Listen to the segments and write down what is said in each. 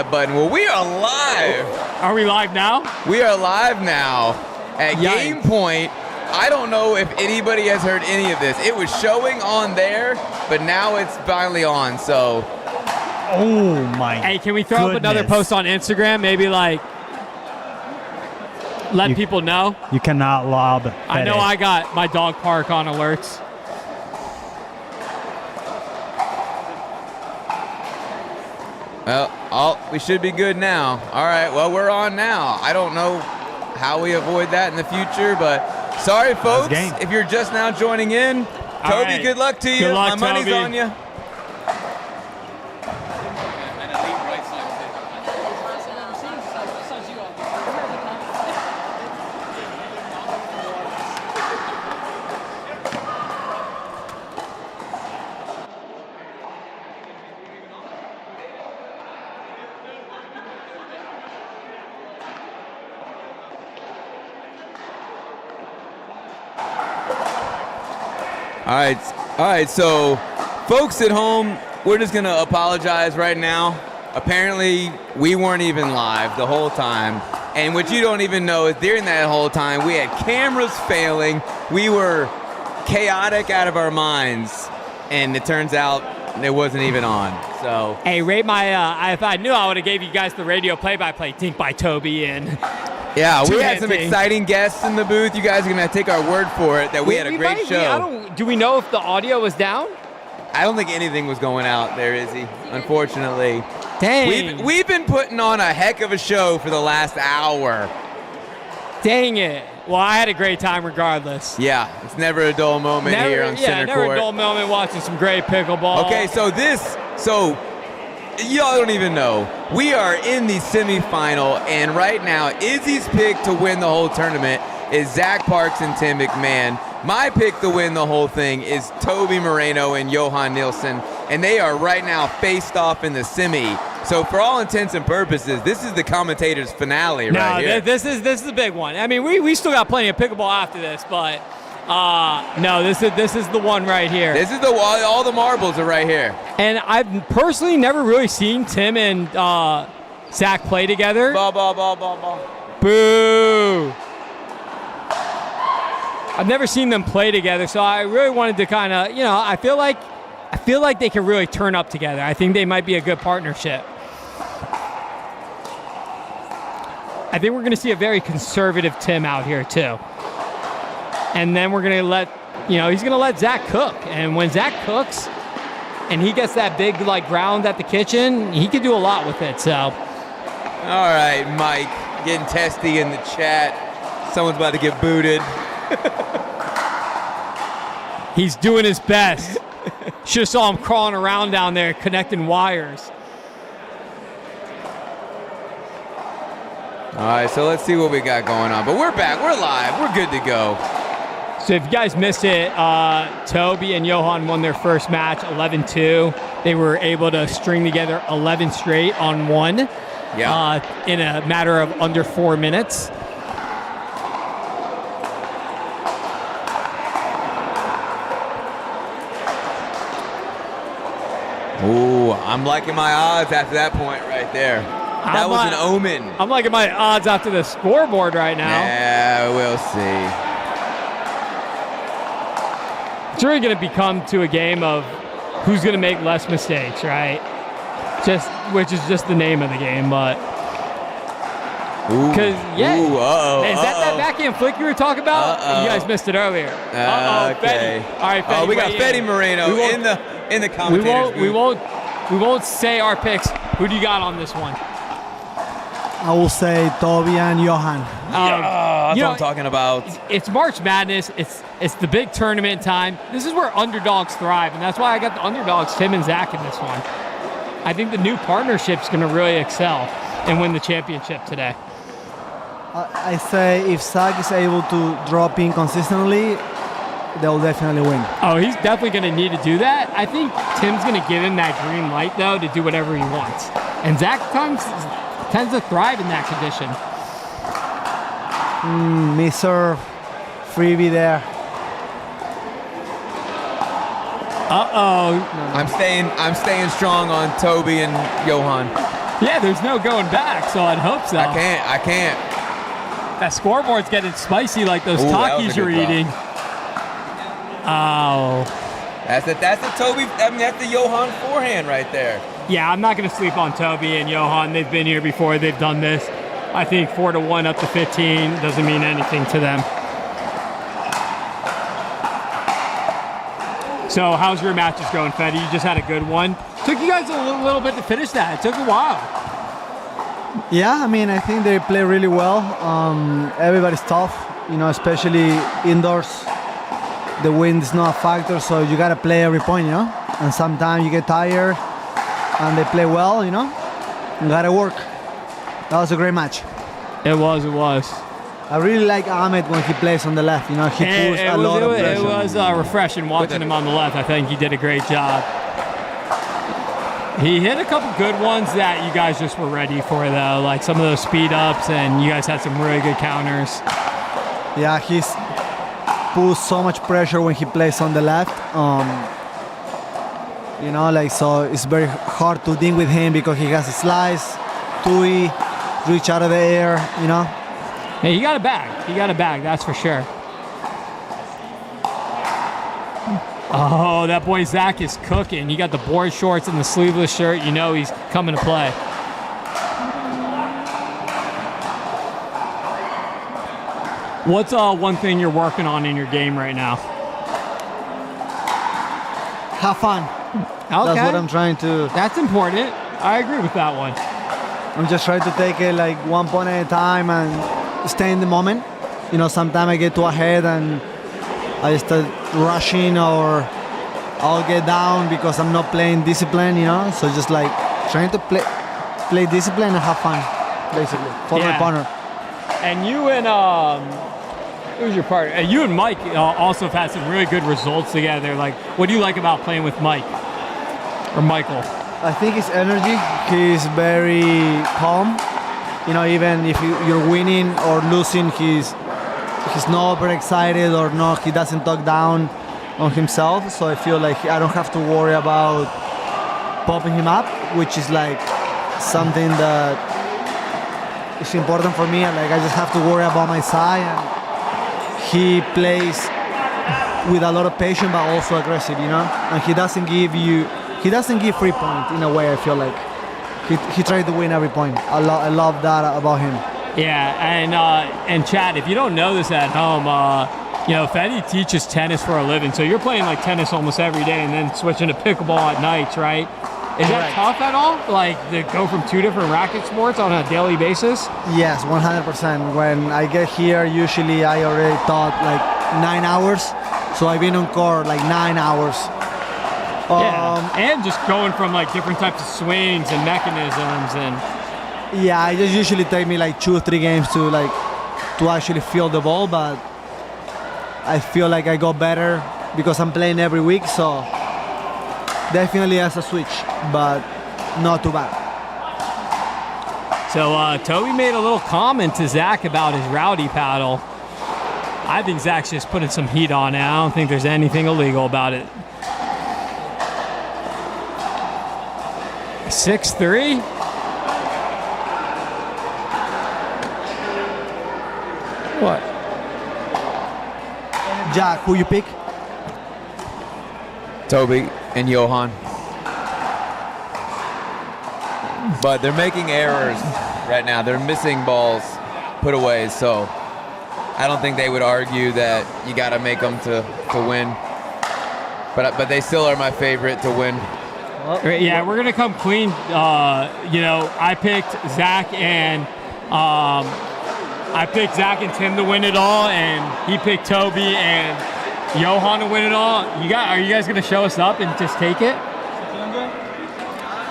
button. Well, we are live. Are we live now? We are live now at Yikes. Game Point. I don't know if anybody has heard any of this. It was showing on there, but now it's finally on, so. Oh my Hey, can we throw up another post on Instagram? Maybe like let people know? You cannot lob. I know I got my Dawg Park on alerts. Well, we should be good now. All right, well, we're on now. I don't know how we avoid that in the future, but sorry, folks, if you're just now joining in. Toby, good luck to you. Good luck, My money's Toby. on you. All right, so folks at home, we're just gonna apologize right now. Apparently, we weren't even live the whole time. And what you don't even know is during that whole time, we had cameras failing. We were chaotic out of our minds. And it turns out it wasn't even on, so. Hey, rate my, if I knew, I would have gave you guys the radio play-by-play, Dink by Toby, and yeah, we had some exciting guests in the booth. You guys are going to take our word for it that we had a great show. Do we know if the audio was down? I don't think anything was going out there, Izzy, unfortunately. Dang. We've been putting on a heck of a show for the last hour. Dang it. Well, I had a great time regardless. Yeah, it's never a dull moment here on center never court. a dull moment watching some great pickleball. Okay, so y'all don't even know. We are in the semifinal, and right now, Izzy's pick to win the whole tournament is Zach Parks and Tim McMahon. My pick to win the whole thing is Toby Moreno and Johan Nielsen, and they are right now faced off in the semi. So for all intents and purposes, this is the commentators' finale right here. This is the big one. I mean, we still got plenty of pickleball after this, but no, this is the one right here. This is all the marbles are right here. And I've personally never really seen Tim and Zach play together. Boo. I've never seen them play together, so I really wanted to kind of, I feel like they could really turn up together. I think they might be a good partnership. I think we're going to see a very conservative Tim out here too. And then we're going to let, he's going to let Zach cook. And when Zach cooks and he gets that big ground at the kitchen, he can do a lot with it. So. All right, Mike, getting testy in the chat. Someone's about to get booted. He's doing his best. Should have saw him crawling around down there connecting wires. All right, so let's see what we got going on. But we're back. We're live. We're good to go. So if you guys missed it, Toby and Johan won their first match 11-2. They were able to string together 11 straight on one in a matter of under 4 minutes. Ooh, I'm liking my odds after that point right there. That was an omen. I'm liking my odds after the scoreboard right now. Yeah, we'll see. It's really going to become to a game of who's going to make less mistakes, right? Which is just the name of the game, but. Because, is that backhand flick you were talking about? You guys missed it earlier. Okay. Fetty. All right, Fetty. We got Fetty Moreno in the commentators booth. We won't say our picks. Who do you got on this one? I will say Toby and Johan. That's what I'm talking about. It's March Madness. It's the big tournament time. This is where underdogs thrive, and that's why I got the underdogs, Tim and Zach, in this one. I think the new partnership's going to really excel and win the championship today. I say if Zach is able to drop in consistently, they'll definitely win. Oh, he's definitely going to need to do that. I think Tim's going to give him that green light, though, to do whatever he wants. And Zach tends to thrive in that condition. Miss-serve, freebie there. Uh-oh. I'm staying strong on Toby and Johan. Yeah, there's no going back, so I'd hope so. I can't. That scoreboard's getting spicy like those Ooh, that was Takis a you're good eating. Oh. That's the Toby, I mean, that's the Johan forehand right there. Yeah, I'm not going to sleep on Toby and Johan. They've been here before. They've done this. I think 4-1 up to 15 doesn't mean anything to them. So how's your matches going, Fetty? You just had a good one. Took you guys a little bit to finish that. It took a while. Yeah, I mean, I think they play really well. Everybody's tough, especially indoors. The wind is not a factor, so you gotta play every point, And sometimes you get tired, and they play well, You gotta work. That was a great match. It was. I really like Ahmed when he plays on the left. He pulls a lot of pressure. It was refreshing watching him on the left. I think he did a great job. He hit a couple good ones that you guys just were ready for, though, like some of those speed ups, and you guys had some really good counters. Yeah, he's pulls so much pressure when he plays on the left. So it's very hard to deal with him because he has a slice, tui, reach out of the air, Hey, he got a bag. That's for sure. Oh, that boy Zach is cooking. He got the board shorts and the sleeveless shirt. He's coming to play. What's one thing you're working on in your game right now? Have fun. Okay. That's what I'm trying to. That's important. I agree with that one. I'm just trying to take it like one point at a time and stay in the moment. Sometimes I get too ahead and I start rushing, or I'll get down because I'm not playing discipline, So just like trying to play discipline and have fun, basically, for my partner. And you and who's your partner? You and Mike also have had some really good results together. Like, what do you like about playing with Mike or Michael? I think his energy. He's very calm. Even if you're winning or losing, he's not very excited or not. He doesn't talk down on himself. So I feel like I don't have to worry about popping him up, which is like something that is important for me. And like I just have to worry about my side. And he plays with a lot of patience, but also aggressive. And he doesn't give 3 points in a way. I feel like he tried to win every point. I love that about him. Yeah, and Chad, if you don't know this at home, Fetty teaches tennis for a living, so you're playing like tennis almost every day, and then switching to pickleball at nights, right? Is that tough at all? Like to go from 2 different racket sports on a daily basis? Yes, 100%. When I get here, usually I already taught like 9 hours, so I've been on court like 9 hours. And just going from like different types of swings and mechanisms and. Yeah, it just usually take me like 2 or 3 games to actually feel the ball, but I feel like I got better because I'm playing every week, so definitely has a switch, but not too bad. So Toby made a little comment to Zach about his rowdy paddle. I think Zach's just putting some heat on it. I don't think there's anything illegal about it. 6-3. What? Jack, who you pick? Toby and Johan. But they're making errors right now. They're missing balls, put away. So I don't think they would argue that you got to make them to win. But they still are my favorite to win. Yeah, we're gonna come clean. I picked Zach and Tim to win it all, and he picked Toby and Johan to win it all. Are you guys gonna show us up and just take it?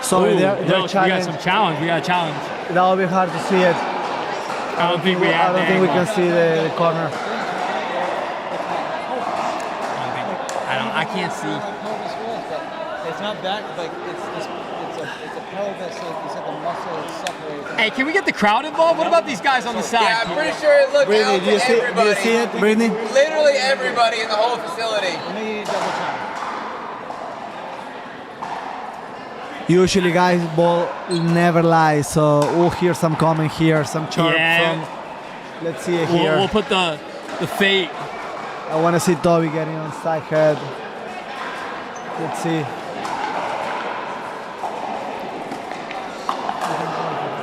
Sorry, we got some challenge. We got a challenge. That will be hard to see it. I don't think we can see the corner. I can't see. It's not that, like, it's a pelvis, like you said, the muscle is separated. Hey, can we get the crowd involved? What about these guys on the side? Yeah, I'm pretty sure it looked out to everybody. Do you see it, Brittany? Literally everybody in the whole facility. Let me double check. Usually, guys, ball never lies. So we'll hear some comment here, some chirp Yeah. from. Let's see it here. We'll put the fate. I want to see Toby getting on side head. Let's see.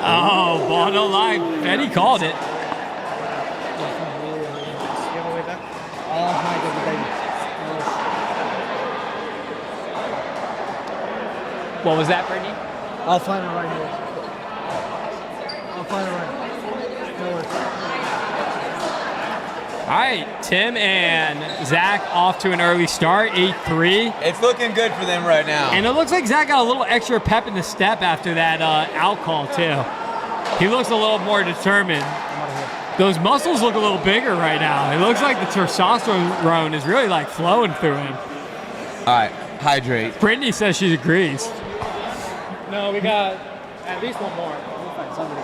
Oh, ball no line. Betty called it. What was that, Brittany? I'll find it right here. I'll find it right here. No worries. All right, Tim and Zach off to an early start, 8-3. It's looking good for them right now. And it looks like Zach got a little extra pep in the step after that out call, too. He looks a little more determined. Those muscles look a little bigger right now. It looks like the testosterone is really like flowing through him. All right, hydrate. Brittany says she agrees. No, we got at least one more. We'll find somebody.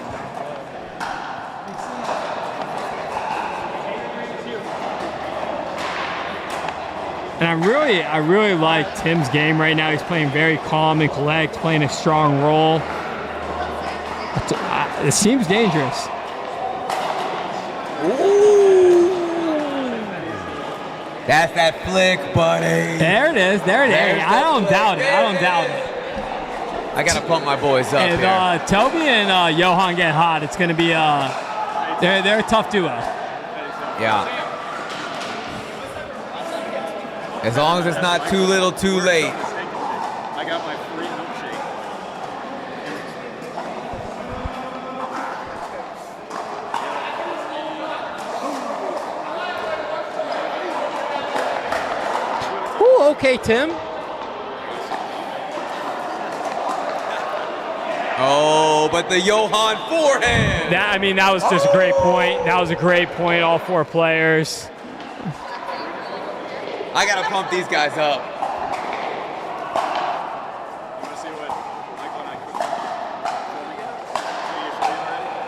And I really like Tim's game right now. He's playing very calm and collect, playing a strong role. It seems dangerous. Ooh. That's that flick, buddy. There it is. There it is. There's I don't the doubt it. flick. I don't doubt it. I gotta pump my boys up And here. Toby and Johan get hot. It's gonna be they're a tough duo. Yeah. As long as it's not too little, too late. I got my free milkshake. Ooh, okay, Tim. Oh, but the Johan forehand. That was just a great point. That was a great point. All four players. I gotta pump these guys up. You want to see what, like when I cook filming it? Can you show you already?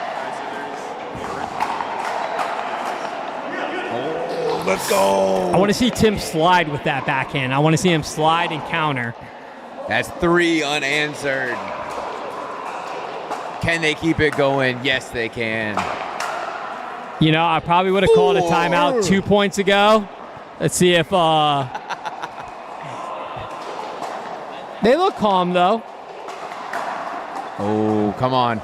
Alright, so there's the original. Let's go. I want to see Tim slide with that backhand. I want to see him slide and counter. That's 3 unanswered. Can they keep it going? Yes, they can. You know, I probably would have called a timeout 2 points ago. Let's see if they look calm though. Oh, come on.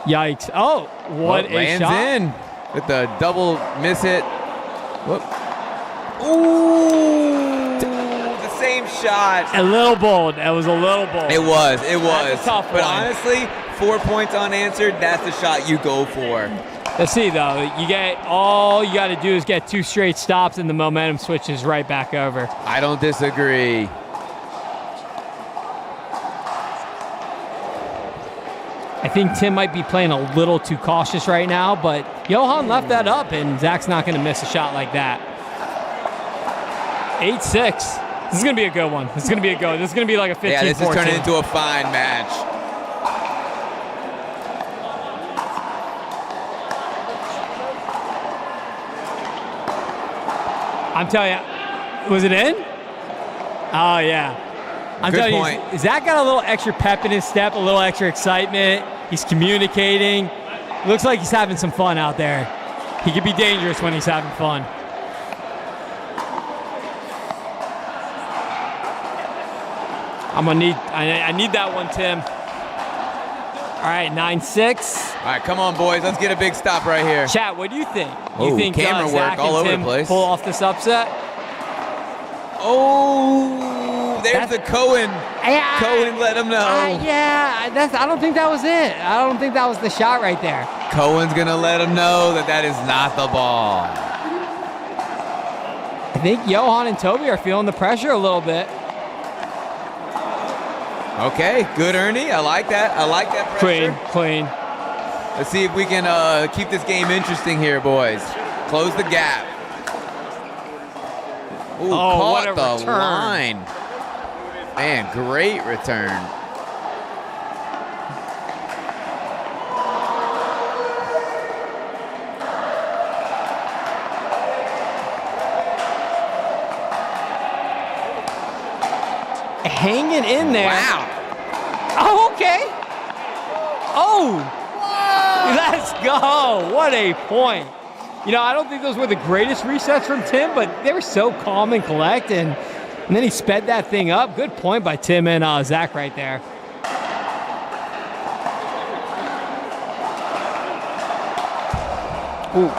Yikes. Oh, what a lands shot. in with the double miss hit. Whoop. Ooh, the same shot. A little bold. That was a little bold. It was. That's a tough But one. honestly, 4 points unanswered, that's the shot you go for. Let's see though. All you got to do is get 2 straight stops and the momentum switches right back over. I don't disagree. I think Tim might be playing a little too cautious right now, but Johan left that up and Zach's not going to miss a shot like that. 8-6. This is going to be a good one. This is going to be a good one. This is going to be like a 15-14. Yeah, this is turning into a fine match. I'm telling you, was it in? Oh, yeah. I'm Good telling point. you, Zach got a little extra pep in his step, a little extra excitement. He's communicating. Looks like he's having some fun out there. He could be dangerous when he's having fun. I need that one, Tim. All right, 9-6. All right, come on, boys. Let's get a big stop right here. Chat, what do you think? Oh, You think camera work Zach all and over the Tim place. pull off this upset? Oh, there's the Cohen. Yeah. Cohen let him know. I don't think that was it. I don't think that was the shot right there. Cohen's going to let him know that that is not the ball. I think Johan and Toby are feeling the pressure a little bit. Okay, good, Ernie. I like that. I like that pressure. Clean. Let's see if we can keep this game interesting here, boys. Close the gap. Ooh, Oh, what caught a the return. line. Man, great return. hanging in there. Wow. Oh, okay. Oh, let's go. What a point. You know, I don't think those were the greatest resets from Tim, but they were so calm and collect, and then he sped that thing up. Good point by Tim and Zach right there. Ooh.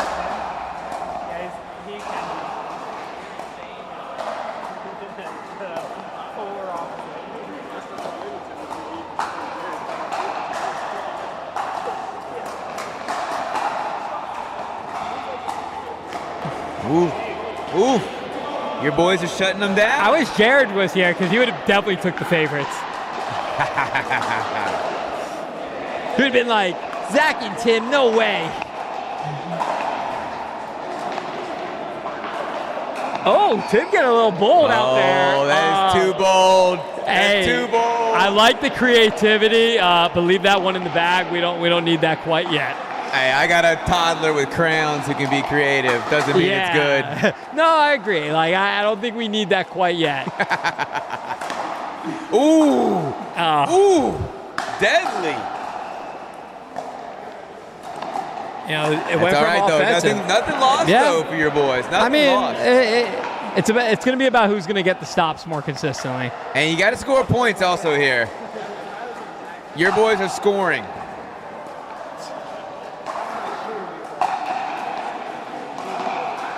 Ooh. Ooh. Your boys are shutting them down. I wish Jared was here because he would have definitely took the favorites. He would have been like, Zach and Tim, no way. Oh, Tim getting a little bold out there. Oh, that is too bold. That's Hey, too bold. I like the creativity, but leave that one in the bag. We don't need that quite yet. Hey, I got a toddler with crayons who can be creative. Doesn't mean it's good. No, I agree. Like I don't think we need that quite yet. Ooh. Ooh. Deadly. You know, it It's went all from right, though. offensive. Nothing lost, Yeah. though, for your boys. Nothing I mean, lost. it's going to be about who's going to get the stops more consistently. And you got to score points also here. Your boys are scoring.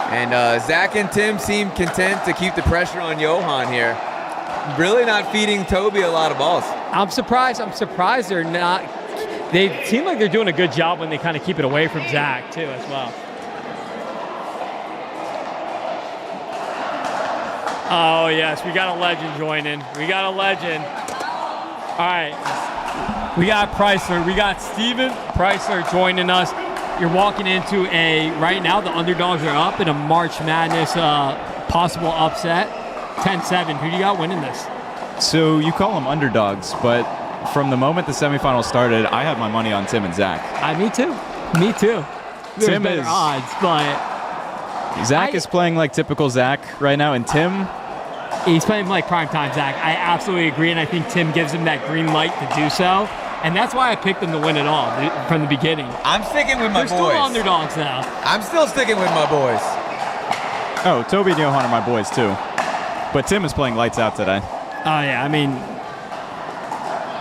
And Zach and Tim seem content to keep the pressure on Johan here. Really not feeding Toby a lot of balls. I'm surprised they're not. They seem like they're doing a good job when they kind of keep it away from Zach, too, as well. Oh, yes, we got a legend joining. We got a legend. All right. We got Chrysler. We got Steven Chrysler joining us. You're walking into right now, the underdogs are up in a March Madness possible upset. 10-7. Who do you got winning this? So you call them underdogs, but from the moment the semifinals started, I had my money on Tim and Zach. Me too. Me too. There's Tim better is- odds, but Zach is playing like typical Zach right now, and Tim, he's playing like primetime Zach. I absolutely agree, and I think Tim gives him that green light to do so. And that's why I picked them to win it all from the beginning. I'm sticking with my They're boys. still underdogs now. I'm still sticking with my boys. oh, Toby and Johan are my boys too. But Tim is playing lights out today. Oh, yeah. I mean,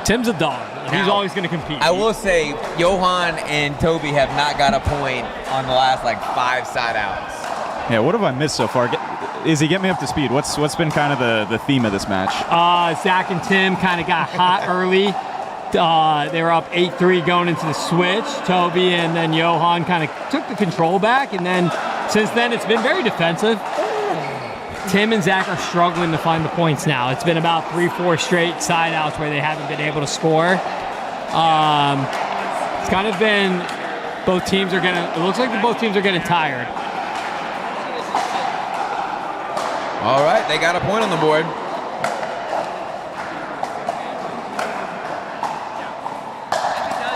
Tim's a dog. He's Now, always going to compete. I will say, Johan and Toby have not got a point on the last, 5 side outs. Yeah, what have I missed so far? Izzy, get me up to speed. What's been kind of the theme of this match? Zach and Tim kind of got hot early. They were up 8-3 going into the switch. Toby and then Johan kind of took the control back, and then since then it's been very defensive. Tim and Zach are struggling to find the points now. It's been about 3-4 straight side outs where they haven't been able to score. It's kind of been it looks like both teams are getting tired. All right, they got a point on the board.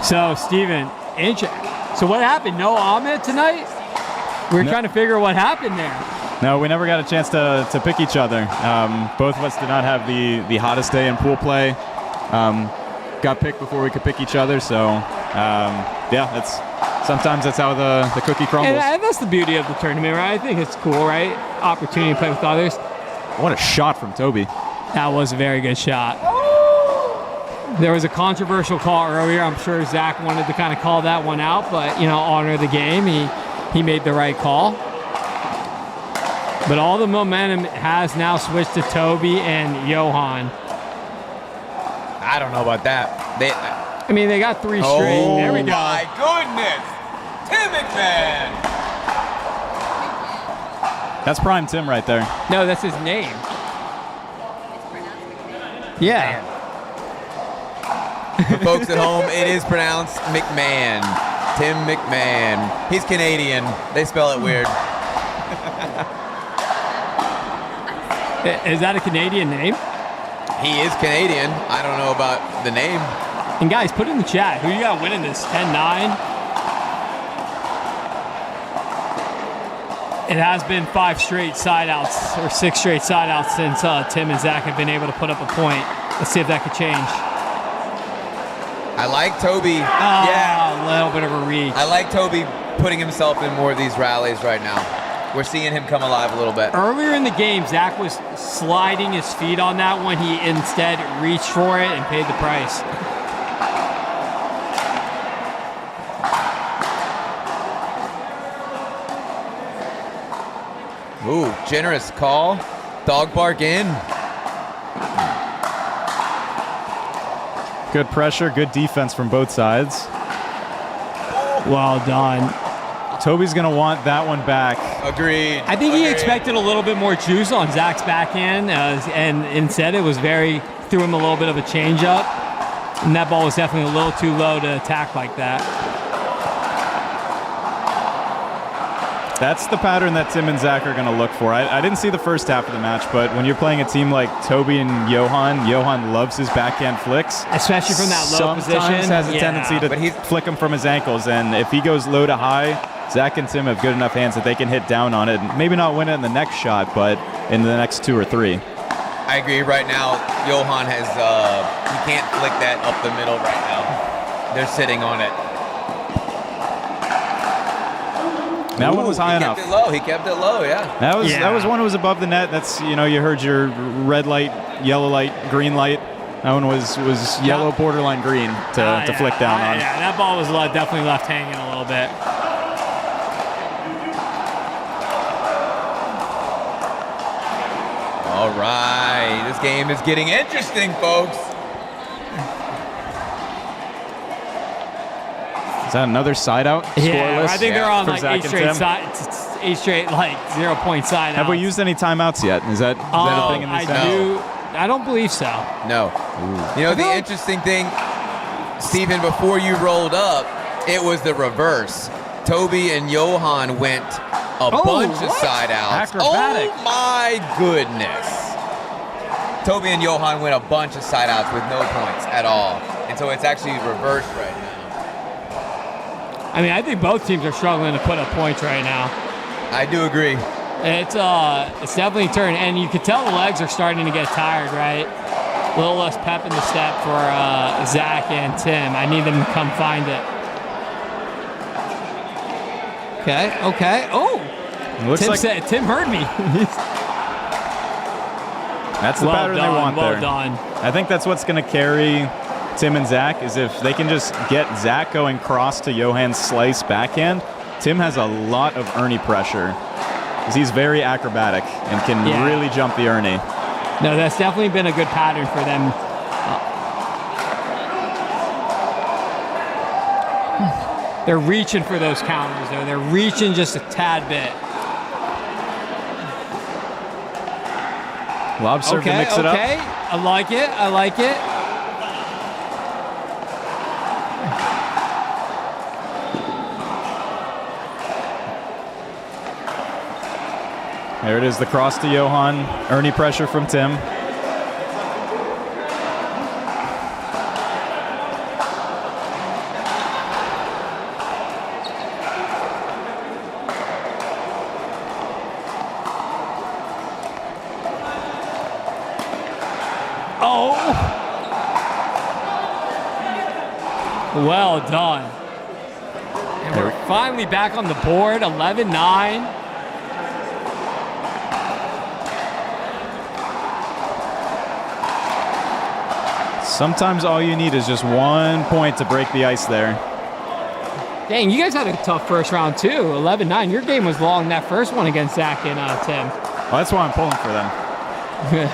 So, Steven, so what happened? No Ahmed tonight? We're trying to figure what happened there. No, we never got a chance to pick each other. Both of us did not have the hottest day in pool play. Got picked before we could pick each other, so sometimes that's how the cookie crumbles. And that's the beauty of the tournament, right? I think it's cool, right? Opportunity to play with others. What a shot from Toby. That was a very good shot. There was a controversial call earlier. I'm sure Zach wanted to kind of call that one out, but, honor the game. He made the right call. But all the momentum has now switched to Toby and Johan. I don't know about that. They got 3 straight. Oh, There we go. my goodness. Tim McMahon. That's prime Tim right there. No, that's his name. Yeah. For folks at home, it is pronounced McMahon. Tim McMahon. He's Canadian. They spell it weird. Is that a Canadian name? He is Canadian. I don't know about the name. And guys, put in the chat. Who you got winning this? 10-9? It has been 5 straight side outs or 6 straight side outs since Tim and Zach have been able to put up a point. Let's see if that could change. I like Toby. Yeah, a little bit of a reach. I like Toby putting himself in more of these rallies right now. We're seeing him come alive a little bit. Earlier in the game, Zach was sliding his feet on that one. He instead reached for it and paid the price. Ooh, generous call. Dawg Park in. Good pressure, good defense from both sides. Well done. Toby's going to want that one back. Agreed. I think he expected a little bit more juice on Zach's backhand, and instead it was threw him a little bit of a changeup. And that ball was definitely a little too low to attack like that. That's the pattern that Tim and Zach are going to look for. I didn't see the first half of the match, but when you're playing a team like Toby and Johan loves his backhand flicks. Especially from that low position. Sometimes has a tendency to flick him from his ankles, and if he goes low to high, Zach and Tim have good enough hands that they can hit down on it. Maybe not win it in the next shot, but in the next 2 or 3. I agree. Right now, Johan has, he can't flick that up the middle right now. They're sitting on it. That one was high enough. He kept it low. He kept it low, yeah. That was one that was above the net. That's, you heard your red light, yellow light, green light. That one was yellow, borderline green to flick down on. Yeah, that ball was definitely left hanging a little bit. All right, this game is getting interesting, folks. Is that another side out? Yeah, scoreless? I think they're on for like Zach 8 and straight Tim? side, 8 straight like 0-point side outs. Have we used any timeouts yet? Is that a thing in this game? I don't believe so. No. You know, the interesting thing, Steven, before you rolled up, it was the reverse. Toby and Johan went a bunch of side outs. Acrobatic. Oh my goodness. Toby and Johan went a bunch of side outs with no points at all. And so it's actually reversed right now. I mean, I think both teams are struggling to put up points right now. I do agree. It's definitely turned, and you can tell the legs are starting to get tired, right? A little less pep in the step for Zach and Tim. I need them to come find it. Okay. Oh, Tim heard me. That's the pattern they want there. Well done. I think that's what's going to carry Tim and Zach, is if they can just get Zach going cross to Johan's slice backhand. Tim has a lot of Ernie pressure, because he's very acrobatic and can really jump the Ernie. No, that's definitely been a good pattern for them. They're reaching for those counters, though. They're reaching just a tad bit. Lob serve to mix it up. Okay, I like it. There it is, the cross to Johan. Ernie pressure from Tim. Oh! Well done. And we're finally back on the board, 11-9. Sometimes all you need is just 1 point to break the ice there. Dang, you guys had a tough first round too. 11-9. Your game was long that first one against Zach and Tim. Well, that's why I'm pulling for them.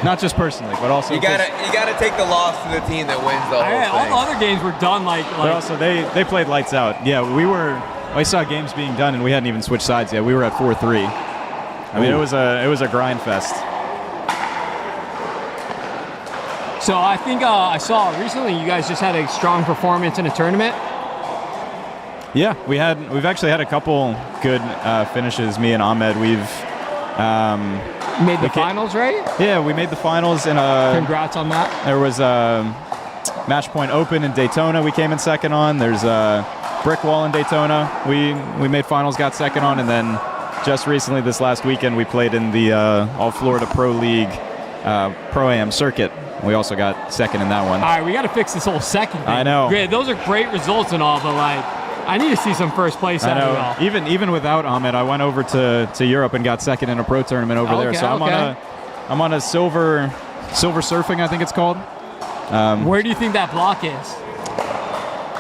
Not just personally, but also you gotta take the loss to the team that wins the whole thing. All the other games were done But also they played lights out. Yeah, I saw games being done and we hadn't even switched sides yet. We were at 4-3. I mean, it was a grind fest. So I think I saw recently you guys just had a strong performance in a tournament. Yeah, we've actually had a couple good finishes. Me and Ahmed, we've made the finals, right? Yeah, we made the finals. And congrats on that. There was a Match Point Open in Daytona. We came in second on. There's a Brick Wall in Daytona. We made finals, got second on, and then just recently, this last weekend, we played in the All Florida Pro League Pro-Am circuit. We also got second in that one. All right, we got to fix this whole second thing. I know. Great, those are great results and all, but like, I need to see some first place I out know. of it all. Even without Ahmed, I went over to Europe and got second in a pro tournament over there. So I'm on a silver surfing, I think it's called. Where do you think that block is?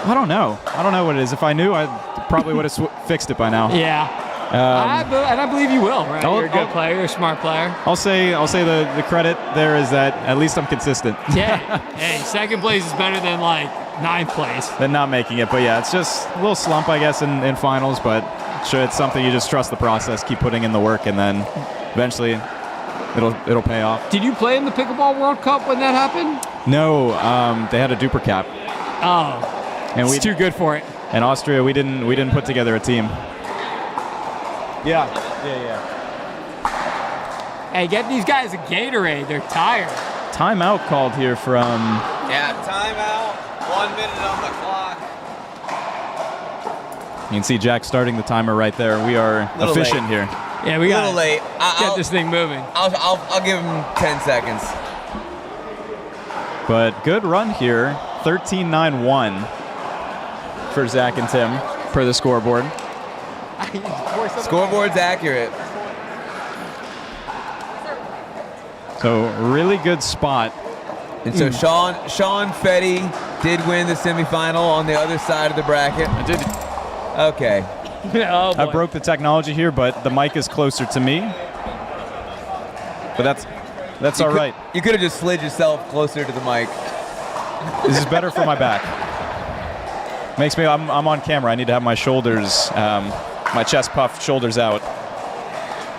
I don't know. I don't know what it is. If I knew, I probably would have fixed it by now. Yeah. And I believe you will, right? You're a good player, you're a smart player. I'll say the credit there is that at least I'm consistent. Yeah. Hey, second place is better than like ninth place. Than not making it. But yeah, it's just a little slump, I guess, in finals. But sure, it's something you just trust the process, keep putting in the work, and then eventually it'll pay off. Did you play in the Pickleball World Cup when that happened? No, they had a duper cap. Oh, and it's too good for it. In Austria, we didn't put together a team. Yeah. Hey, get these guys a Gatorade. They're tired. Timeout called here from... Yeah, timeout. 1 minute on the clock. You can see Jack starting the timer right there. We are efficient late. here. Yeah, we got a little late. Get this thing moving. I'll give him 10 seconds. But good run here. 13-9-1 for Zach and Tim per the scoreboard. Scoreboard's accurate. So really good spot. And so Sean Fetty did win the semifinal on the other side of the bracket. I did. Okay. Oh, I broke the technology here, but the mic is closer to me. But that's all right. You could have just slid yourself closer to the mic. This is better for my back. Makes me. I'm on camera. I need to have my shoulders, my chest puffed, shoulders out.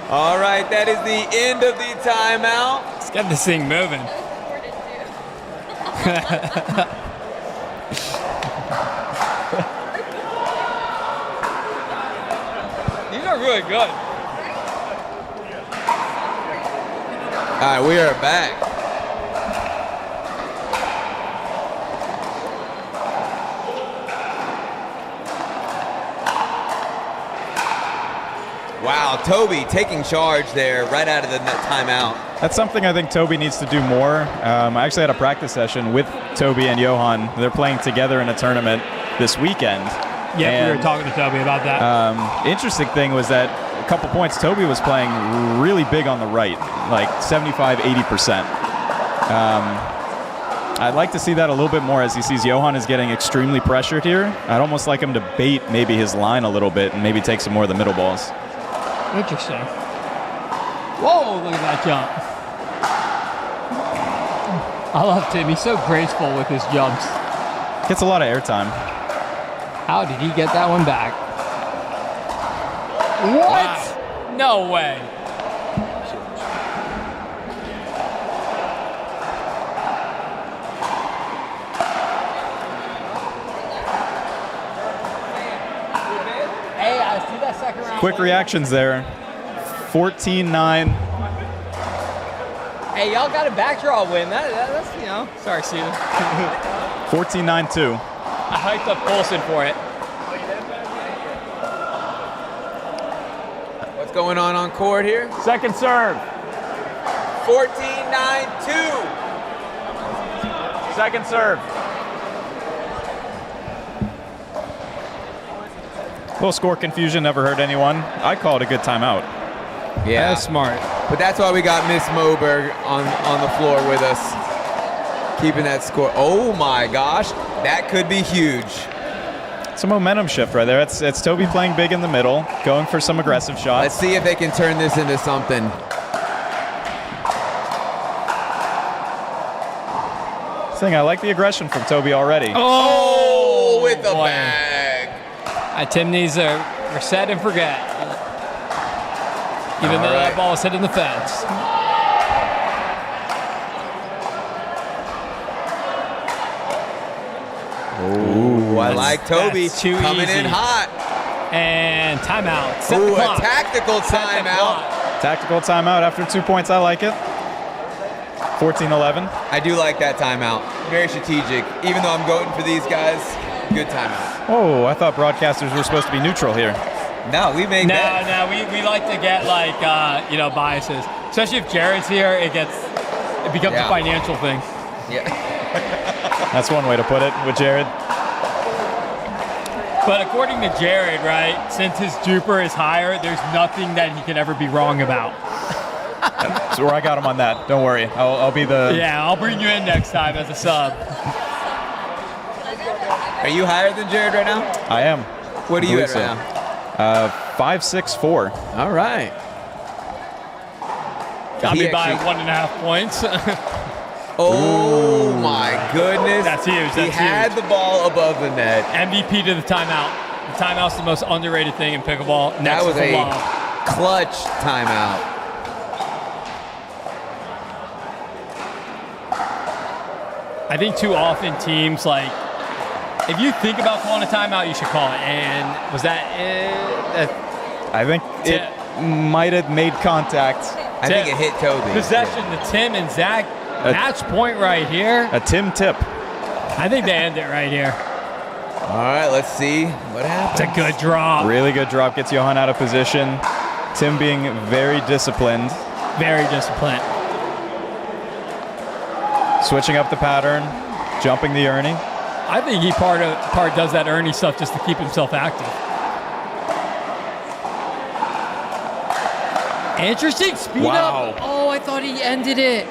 All right, that is the end of the timeout. Let's get this thing moving. These are really good. All right, we are back. Wow, Toby taking charge there right out of the timeout. That's something I think Toby needs to do more. I actually had a practice session with Toby and Johan. They're playing together in a tournament this weekend. Yeah, we were talking to Toby about that. Interesting thing was that a couple points, Toby was playing really big on the right, like 75, 80%. I'd like to see that a little bit more as he sees Johan is getting extremely pressured here. I'd almost like him to bait maybe his line a little bit and maybe take some more of the middle balls. Interesting. Whoa, look at that jump. I love Tim. He's so graceful with his jumps. Gets a lot of airtime. How did he get that one back? What? Wow. No way. Hey, I see that second round. Quick reactions there. 14-9. Hey, y'all got a backdraw win. That's, you know. Sorry, Steven. 14-9-2. I hiked up Colson for it. What's going on court here? Second serve. 14-9-2. Second serve. Little score confusion, never hurt anyone. I called a good timeout. Yeah, that's smart. But that's why we got Miss Moberg on the floor with us, keeping that score. Oh my gosh, that could be huge. It's a momentum shift right there. It's Toby playing big in the middle, going for some aggressive shots. Let's see if they can turn this into something. I like the aggression from Toby already. Oh, with the bag. Tim needs a reset and forget. Even though that ball is hitting the fence. Ooh, I like Toby coming in hot. And timeout. Set Ooh, the clock. a tactical timeout. Tactical timeout after 2 points. I like it. 14-11. I do like that timeout. Very strategic. Even though I'm voting for these guys, good timeout. Oh, I thought broadcasters were supposed to be neutral here. No, we make bets. No, we like to get like biases, especially if Jared's here. It becomes a financial thing. Yeah. That's one way to put it with Jared. But according to Jared, right, since his juper is higher, there's nothing that he could ever be wrong about. So where I got him on that. Don't worry. I'll be the. Yeah, I'll bring you in next time as a sub. Are you higher than Jared right now? I am. What are you at so. right now? 5'6", 4". All right. Got He me by actually- 1.5 points. Oh my goodness. That's huge. He That's had huge. the ball above the net. MVP to the timeout. The timeout's the most underrated thing in pickleball. Next That was to the a lob. clutch timeout. I think too often teams like, if you think about calling a timeout, you should call it. And was that it? I think it might have made contact. I think it hit Toby. Possession to Tim and Zach. Match point right here. A Tim tip. I think they end it right here. All right, let's see what happens. It's a good drop. Really good drop. Gets Johan out of position. Tim being very disciplined. Very disciplined. Switching up the pattern. Jumping the Ernie. I think he part does that Ernie stuff just to keep himself active. Interesting speed Wow. up. Oh, I thought he ended it.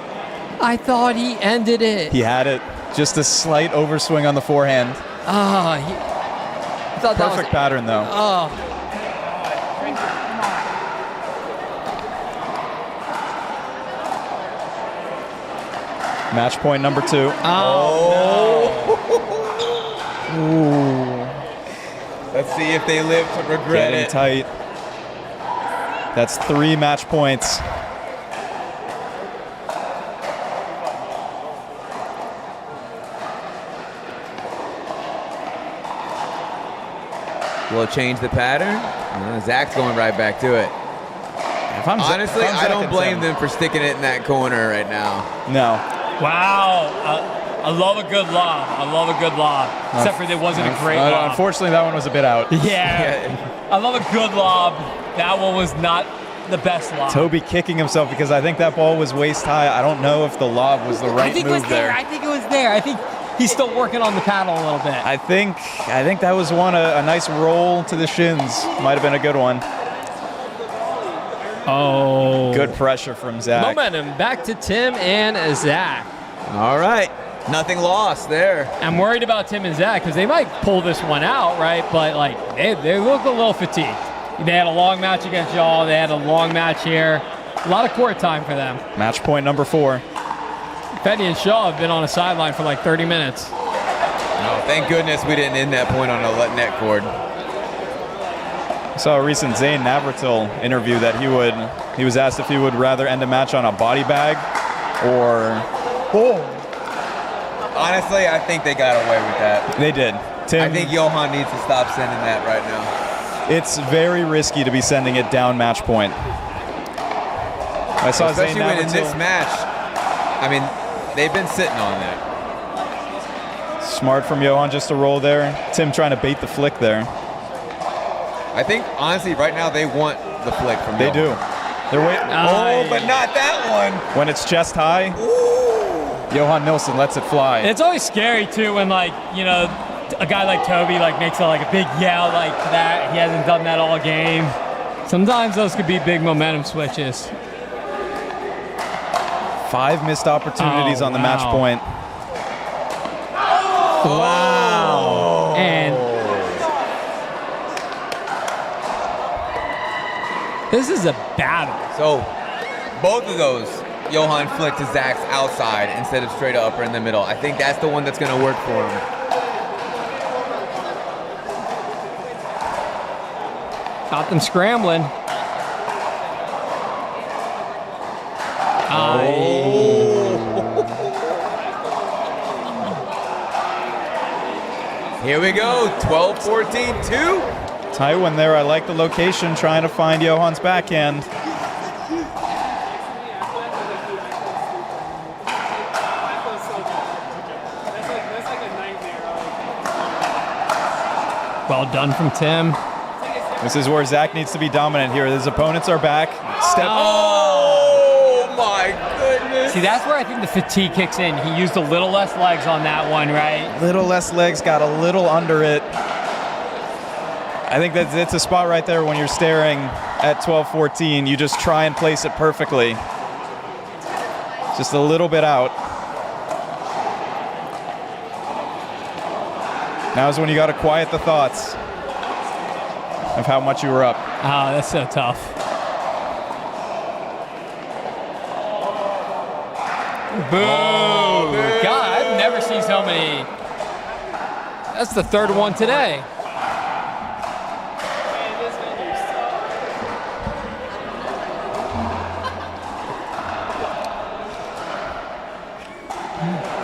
I thought he ended it. He had it. Just a slight overswing on the forehand. I thought that was Perfect pattern though. Oh. Match point number 2. Let's see if they live to regret Getting it. tight. That's 3 match points. Will it change the pattern? Zach's going right back to it. Honestly, I don't blame them for sticking it in that corner right now. No. Wow. I love a good lob. I love a good lob. Except for it wasn't a great lob. Unfortunately, that one was a bit out. Yeah. I love a good lob. That one was not the best lob. Toby kicking himself because I think that ball was waist high. I don't know if the lob was the right I think move it was there. I think it was there. I think he's still working on the paddle a little bit. I think that was one a nice roll to the shins. Might have been a good one. Oh. Good pressure from Zach. Momentum back to Tim and Zach. All right. Nothing lost there. I'm worried about Tim and Zach because they might pull this one out, right? But like they look a little fatigued. They had a long match against y'all. They had a long match here. A lot of court time for them. Match point number 4. Fetty and Shaw have been on a sideline for like 30 minutes. No, thank goodness we didn't end that point on a net cord. I saw a recent Zane Navratil interview that he was asked if he would rather end a match on a body bag or. Honestly, I think they got away with that. They did. Tim, I think Johan needs to stop sending that right now. it's very risky to be sending it down match point. I saw Especially Zane when in Navratil. this match, I mean, they've been sitting on that. Smart from Johan just to roll there. Tim trying to bait the flick there. I think, honestly, right now they want the flick from They Johan. do. They're waiting. Oh, but not that one. When it's chest high, Johan Nilsson lets it fly. It's always scary too when a guy like Toby makes a big yell like that. He hasn't done that all game. Sometimes those could be big momentum switches. 5 missed opportunities on the match wow. point. Wow. And this is a battle. So, both of those, Johan flicked to Zach's outside instead of straight up or in the middle. I think that's the one that's going to work for him. Got them scrambling. Here we go, 12-14-2. Tight one there. I like the location, trying to find Johan's backhand. Well done from Tim. This is where Zach needs to be dominant here. His opponents are back. Oh my goodness. See, that's where I think the fatigue kicks in. He used a little less legs on that one, right? Little less legs, got a little under it. I think that it's a spot right there when you're staring at 12-14. You just try and place it perfectly. Just a little bit out. Now is when you got to quiet the thoughts of how much you were up. Oh, that's so tough. Boo! God, I've never seen so many. That's the third one today.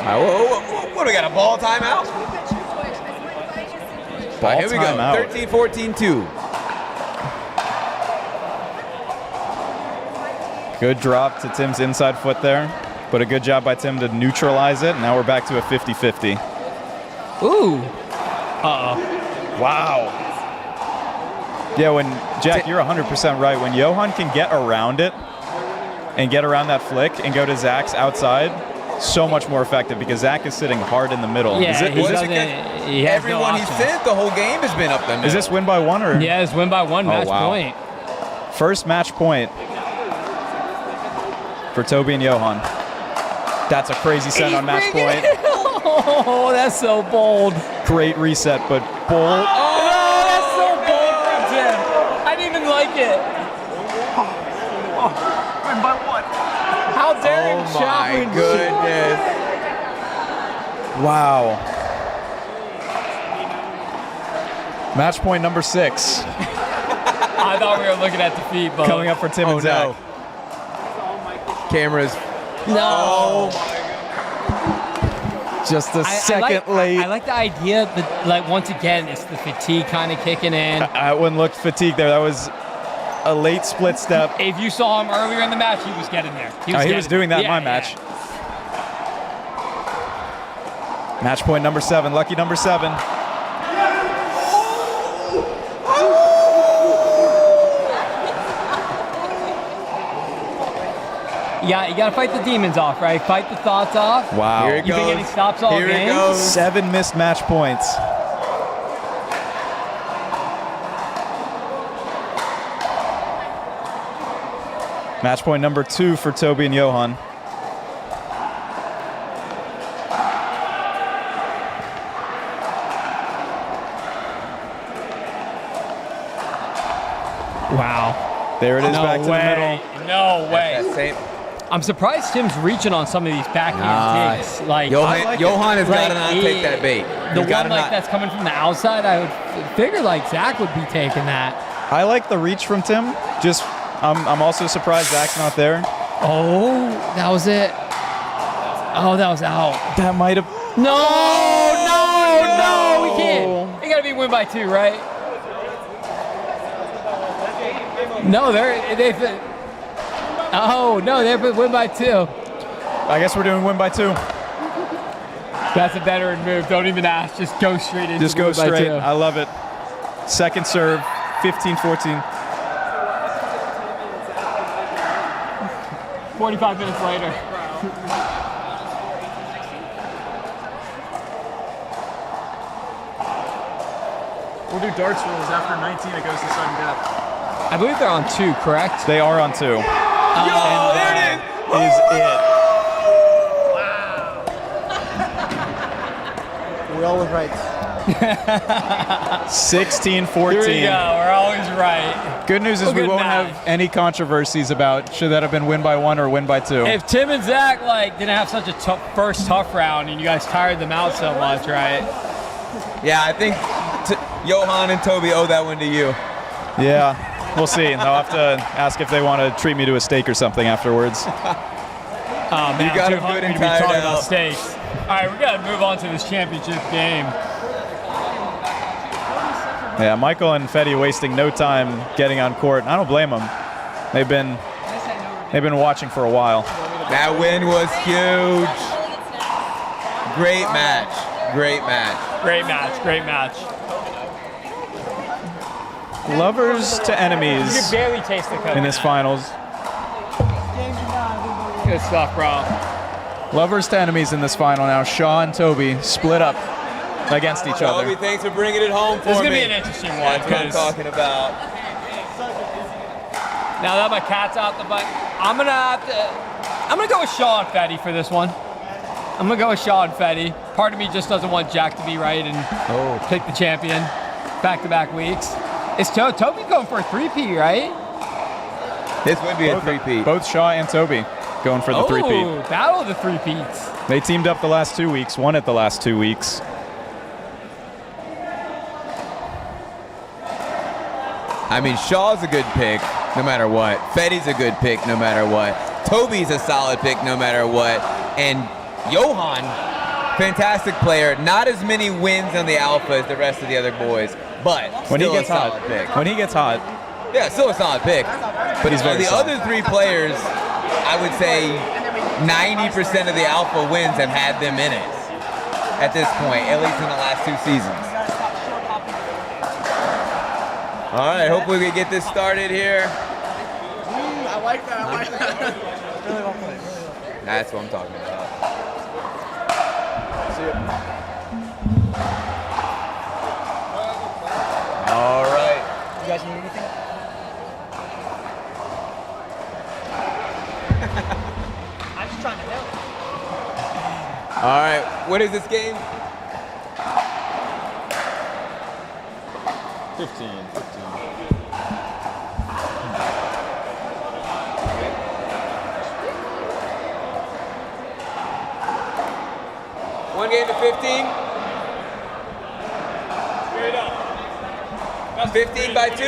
What do we got, a ball timeout? Ball Here we go, timeout. 13-14-2. Good drop to Tim's inside foot there, but a good job by Tim to neutralize it. Now we're back to a 50-50. Ooh. Uh-oh. Wow. Yeah, when Jack, you're 100% right. When Johan can get around it and get around that flick and go to Zach's outside, so much more effective because Zach is sitting hard in the middle. Yeah, Is it- he is doesn't, it- he has Everyone no he option. sent the whole game has been up the middle. is this win by one or? Yeah, it's win by one, match wow. point. First match point for Toby and Johan. That's a crazy set on match point. Oh, that's so bold. Great reset, but bold. Oh, that's so bold from Tim. I didn't even like it. Win by one. How dare him Oh my challenge. goodness. Wow. Match point number 6 I thought we were looking at defeat, but coming up for Tim Oh, and Zach. no. Cameras. no. Just a second late. I like the idea that, like, once again, it's the fatigue kind of kicking in. I wouldn't look fatigued there. That was a late split step. If you saw him earlier in the match, he was getting there. He was doing that in my match. Match point number 7, lucky number 7. Yeah, you got to fight the demons off, right? Fight the thoughts off. Wow. Here it You've been goes. getting stops all Here game. it goes. 7 missed match points. Match point number 2 for Toby and Johan. Wow. There it is, No back to the way. middle. No way. That same. I'm surprised Tim's reaching on some of these backhand digs. Like, Johan has got to like, not take that bait. The He's gotta one like not- that's coming from the outside, I would figure like Zach would be taking that. I like the reach from Tim. Just, I'm also surprised Zach's not there. Oh, that was it. Oh, that was out. That might have. No, we can't. It got to be win by 2, right? No, they. Oh no, they're win by 2. I guess we're doing win by 2. That's a veteran move. Don't even ask. Just go straight into Just go win by straight. 2. I love it. Second serve, 15-14. 45 minutes later. We'll do darts rules. After 19, it goes to sudden death. I believe they're on 2, correct? They are on 2. Yo, there it is. Is it? We're always right. 16-14. Here we go. We're always right. Good news is Look we at won't that. have any controversies about should that have been win by 1 or win by 2. If Tim and Zach didn't have such a first tough round and you guys tired them out so much, right? Yeah, I think Johan and Toby owe that one to you. Yeah, we'll see. They'll have to ask if they want to treat me to a steak or something afterwards. Oh man, You got I'm too him good hungry and to be tired talking out. about steaks. All right, we got to move on to this championship game. Yeah, Michael and Fetty wasting no time getting on court. I don't blame them. They've been watching for a while. That win was huge. Great match. Great match. Great match. Great match. Lovers to You enemies can barely taste the coconut. in this finals. Good stuff, bro. Lovers to enemies in this final now. Shaw and Toby split up against each other. Toby, thanks for bringing it home for me. This is gonna be an interesting one. That's what I'm 'cause talking about. Now that my cat's out the bike, I'm gonna go with Shaw and Fetty for this one. I'm gonna go with Shaw and Fetty. Part of me just doesn't want Jack to be right and pick the champion back-to-back weeks. Is Toby going for a 3P, right? This would be a 3-peat. Both Shaw and Toby going for the 3-peat. Oh, battle of the 3-peats. They teamed up the last 2 weeks, won it the last 2 weeks. I mean, Shaw's a good pick, no matter what. Fetty's a good pick, no matter what. Toby's a solid pick, no matter what. And Johan, fantastic player. Not as many wins on the Alpha as the rest of the other boys, but When he still gets a hot, solid pick. when he gets hot, Yeah, still a solid pick. But he's very the solid. other three players, I would say 90% of the Alpha wins have had them in it at this point, at least in the last 2 seasons. All right, hopefully we get this started here. I like that. I like that. Really well played. That's what I'm talking about. All right. You guys need anything? I'm just trying to help. All right, what is this game? 15. One game to 15? 15 by 2?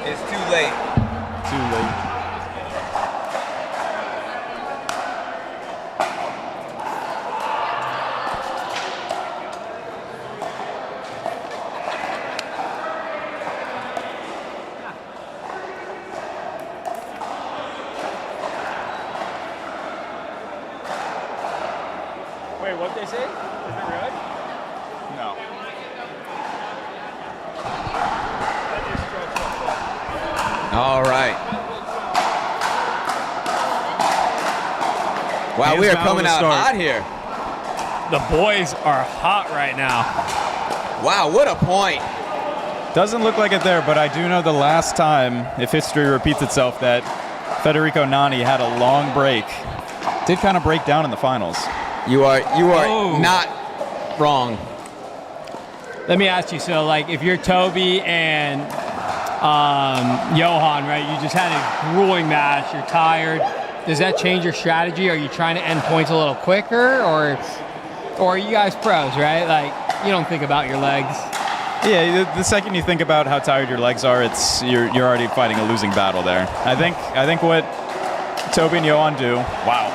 It's too late. Too late. Wait, what they say? Is it really? No. All right. Wow, Hands we are down coming to out start. hot here. The boys are hot right now. Wow, what a point. Doesn't look like it there, but I do know the last time, if history repeats itself, that Federico Nani had a long break. Did kind of break down in the finals. You are Oh. not wrong. Let me ask you, so like if you're Toby and Johan, right, you just had a grueling match, you're tired, does that change your strategy? Are you trying to end points a little quicker, or are you guys pros, right? Like, you don't think about your legs. Yeah, the second you think about how tired your legs are, you're already fighting a losing battle there. I think what Toby and Johan do, wow.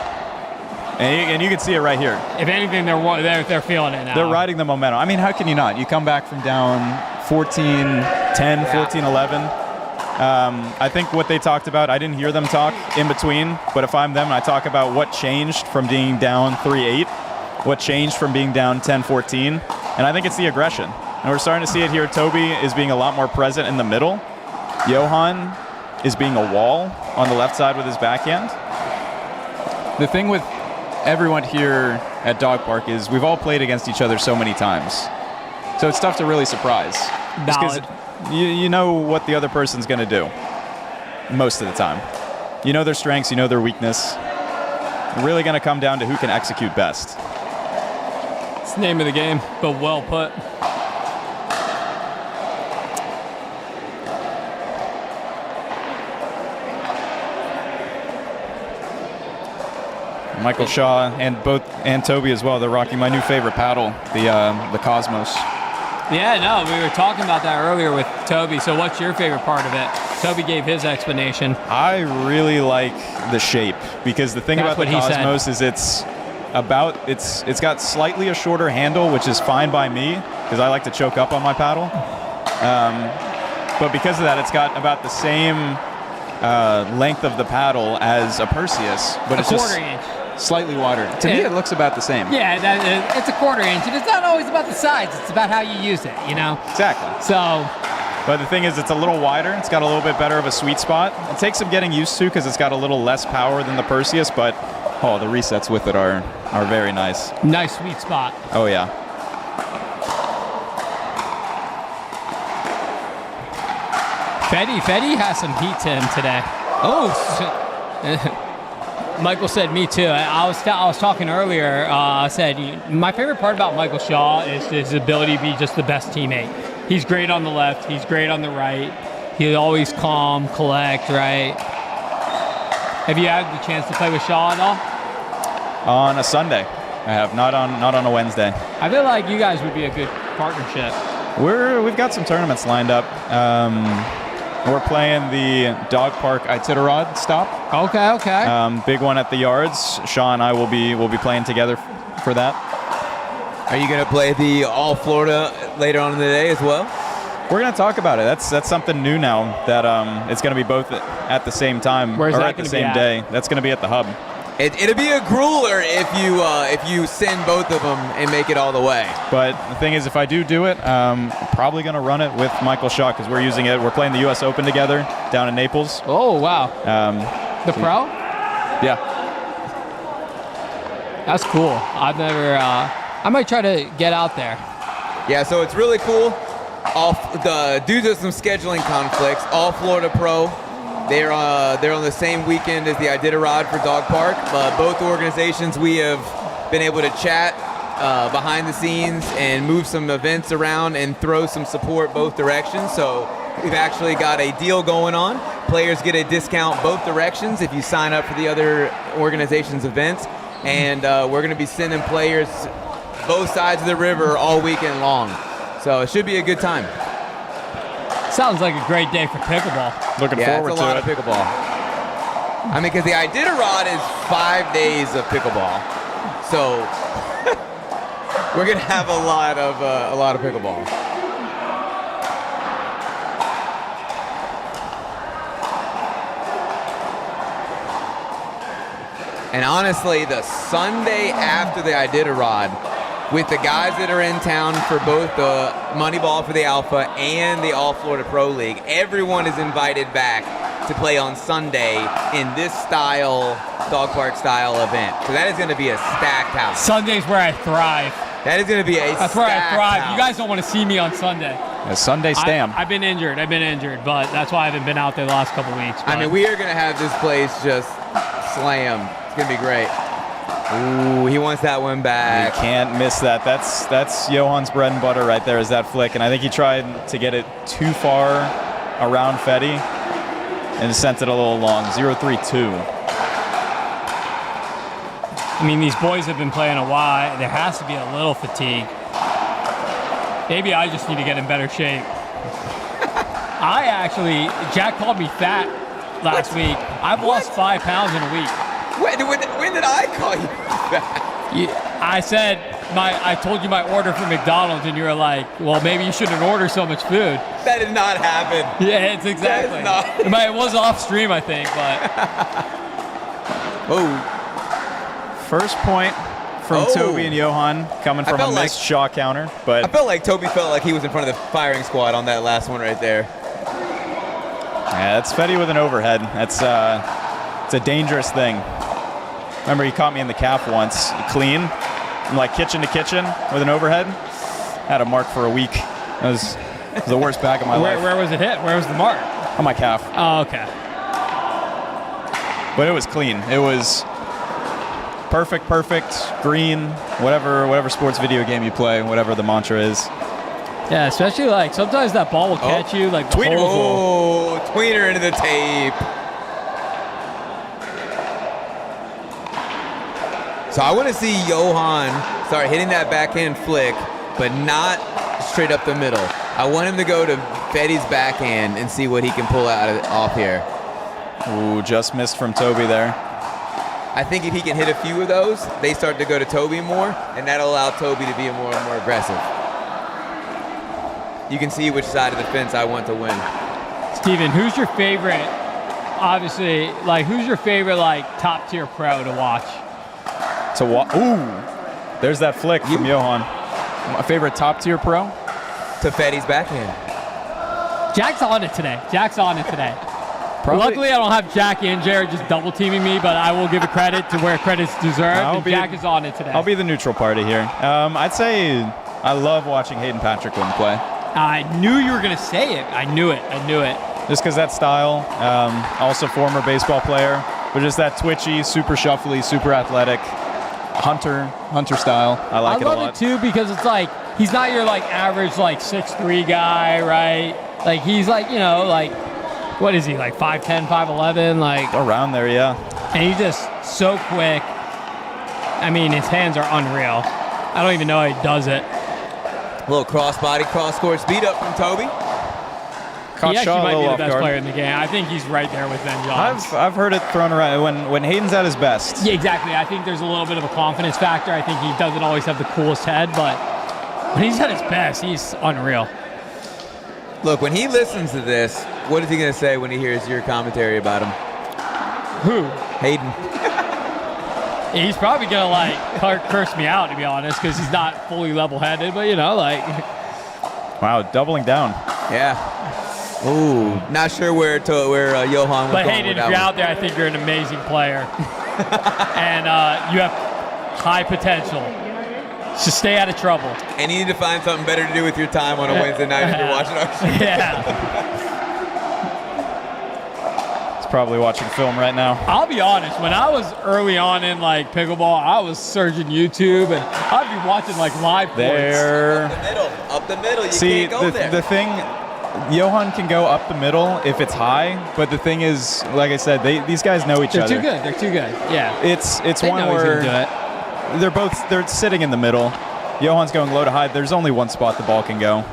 And you can see it right here. If anything, they're feeling it now. They're riding the momentum. I mean, how can you not? You come back from down 14-10, 14-11. I think what they talked about, I didn't hear them talk in between, but if I'm them, I talk about what changed from being down 3-8, what changed from being down 10-14, and I think it's the aggression. And we're starting to see it here. Toby is being a lot more present in the middle. Johan is being a wall on the left side with his backhand. The thing with everyone here at Dawg Park is we've all played against each other so many times. So it's tough to really surprise. Just 'cause Valid. you know what the other person's going to do most of the time. You know their strengths, you know their weakness. It's really going to come down to who can execute best. It's the name of the game, but well put. Michael Shaw and Toby as well. They're rocking my new favorite paddle, the Cosmos. Yeah, no, we were talking about that earlier with Toby. So what's your favorite part of it? Toby gave his explanation. I really like the shape because the thing That's about the what he said. Cosmos is it's got slightly a shorter handle, which is fine by me because I like to choke up on my paddle. But because of that, it's got about the same length of the paddle as a Perseus, but A it's just quarter inch. Slightly wider. To me, it looks about the same. Yeah, it's a 1/4 inch, and it's not always about the size. It's about how you use it, you know? Exactly. So, but the thing is, it's a little wider. It's got a little bit better of a sweet spot. It takes some getting used to because it's got a little less power than the Perseus, but the resets with it are very nice. nice sweet spot. Oh, yeah. Fetty has some heat to him today. Oh, Michael said me too. I was talking earlier. I said my favorite part about Michael Shaw is his ability to be just the best teammate. He's great on the left. He's great on the right. He's always calm, collect, right? Have you had the chance to play with Shaw at all? On a Sunday. I have, not on a Wednesday. I feel like you guys would be a good partnership. We've got some tournaments lined up. We're playing the Dawg Park Iditarod stop. Okay. Big one at the yards. Shaw and I will be playing together for that. Are you going to play the All Florida later on in the day as well? We're going to talk about it. That's something new now, that it's going to be both at the same time. Where's or that at the gonna be same at? day. That's going to be at the hub. It'll be a grueler if you send both of them and make it all the way. But the thing is, if I do it, probably going to run it with Michael Shaw because we're using it. We're playing the U.S. Open together down in Naples. Oh, wow. The pro? Yeah. That's cool. I've never, I might try to get out there. Yeah, so it's really cool. Due to some scheduling conflicts, All Florida Pro, they're on the same weekend as the Iditarod for Dawg Park. Both organizations, we have been able to chat behind the scenes and move some events around and throw some support both directions. So we've actually got a deal going on. Players get a discount both directions if you sign up for the other organization's events. And we're going to be sending players both sides of the river all weekend long. So it should be a good time. Sounds like a great day for pickleball. Looking forward it's a lot to of it. pickleball. I mean, because the Iditarod is 5 days of pickleball. So we're going to have a lot of pickleball. And honestly, the Sunday after the Iditarod, with the guys that are in town for both the Moneyball for the Alpha and the All Florida Pro League, everyone is invited back to play on Sunday in this style, Dawg Park style event. So that is going to be a stacked house. Sunday's where I thrive. That is going to be a That's stacked where I thrive. house. You guys don't want to see me on Sunday. A Sunday stam. I've been injured, but that's why I haven't been out there the last couple weeks. I mean, we are going to have this place just slam. It's going to be great. Ooh, he wants that one back. You can't miss that. That's Johan's bread and butter right there, is that flick. And I think he tried to get it too far around Fetty and sent it a little long. 0-3-2. I mean, these boys have been playing a while. There has to be a little fatigue. Maybe I just need to get in better shape. Jack called me fat last week. I've lost 5 pounds in a week. When did I call you back? I said, I told you my order from McDonald's, and you were like, well, maybe you shouldn't order so much food. That did not happen. Yeah, it's exactly. It was off stream, I think, but. Oh. First point from Toby and Johan coming from a missed Shaw counter. But I felt like Toby felt like he was in front of the firing squad on that last one right there. Yeah, that's Fetty with an overhead. That's it's a dangerous thing. Remember, he caught me in the calf once, clean, from like kitchen to kitchen with an overhead. Had a mark for a week. It was the worst back of my life. Where was it hit? Where was the mark? On my calf. Oh, okay. But it was clean. It was perfect, green, whatever sports video game you play, whatever the mantra is. Yeah, especially like sometimes that ball will catch you like the Tweener. holes will. Oh, tweener into the tape. So I want to see Johan start hitting that backhand flick, but not straight up the middle. I want him to go to Fetty's backhand and see what he can pull off here. Ooh, just missed from Toby there. I think if he can hit a few of those, they start to go to Toby more, and that'll allow Toby to be more and more aggressive. You can see which side of the fence I want to win. Steven, who's your favorite, obviously, like who's your favorite like top tier pro to watch? to ooh, there's that flick from Johan. My favorite top tier pro. To Fetty's backhand. Jack's on it today. Probably. Luckily, I don't have Jack and Jared just double teaming me, but I will give it credit to where credit's deserved. Jack is on it today. I'll be the neutral party here. I'd say I love watching Hayden Patrickland play. I knew you were going to say it. I knew it. Just because that style, also former baseball player, but just that twitchy, super shuffly, super athletic, hunter style. I like it a lot. I love it too because it's like he's not your like average like 6'3" guy, right? Like he's like, you know, like what is he, like 5'10", 5'11", like around there, yeah. And he's just so quick. I mean, his hands are unreal. I don't even know how he does it. A little cross-body, cross-court speed up from Toby. Caught he actually Shaw a might be little the off best guard. player in the game. I think he's right there with Ben Johns. I've heard it thrown around when Hayden's at his best. Yeah, exactly. I think there's a little bit of a confidence factor. I think he doesn't always have the coolest head, but when he's at his best, he's unreal. Look, when he listens to this, what is he going to say when he hears your commentary about him? Who? Hayden. He's probably going to, like, curse me out, to be honest, because he's not fully level-headed, but, you know, like... Wow, doubling down. Yeah. Ooh, not sure where Johan was But going Hayden, with if that you're one. out there, I think you're an amazing player. And you have high potential. Just stay out of trouble. And you need to find something better to do with your time on a Wednesday night if you're watching our show. Yeah. He's probably watching film right now. I'll be honest, when I was early on in like pickleball, I was searching YouTube and I'd be watching like live points. There. Up the middle. You See, can't go there. the thing, Johan can go up the middle if it's high, but the thing is, like I said, these guys know each other. They're too good. Yeah. It's They one know he's where gonna do it. they're sitting in the middle. Johan's going low to high. There's only one spot the ball can go.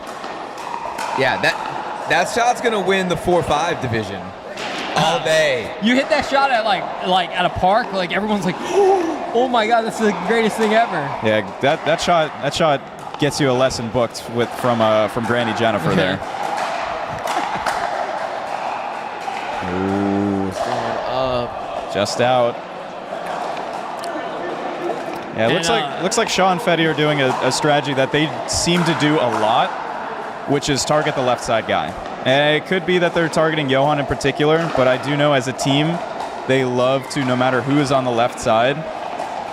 Yeah, that shot's gonna win the 4-5 division all day. You hit that shot at like at a park, like everyone's like, oh my god, this is the greatest thing ever. Yeah, that shot gets you a lesson booked from Granny Jennifer there. Ooh, it's going up. Just out. Yeah, it looks like Shaw and Fetty are doing a strategy that they seem to do a lot, which is target the left side guy. And it could be that they're targeting Johan in particular, but I do know as a team, they love to, no matter who is on the left side,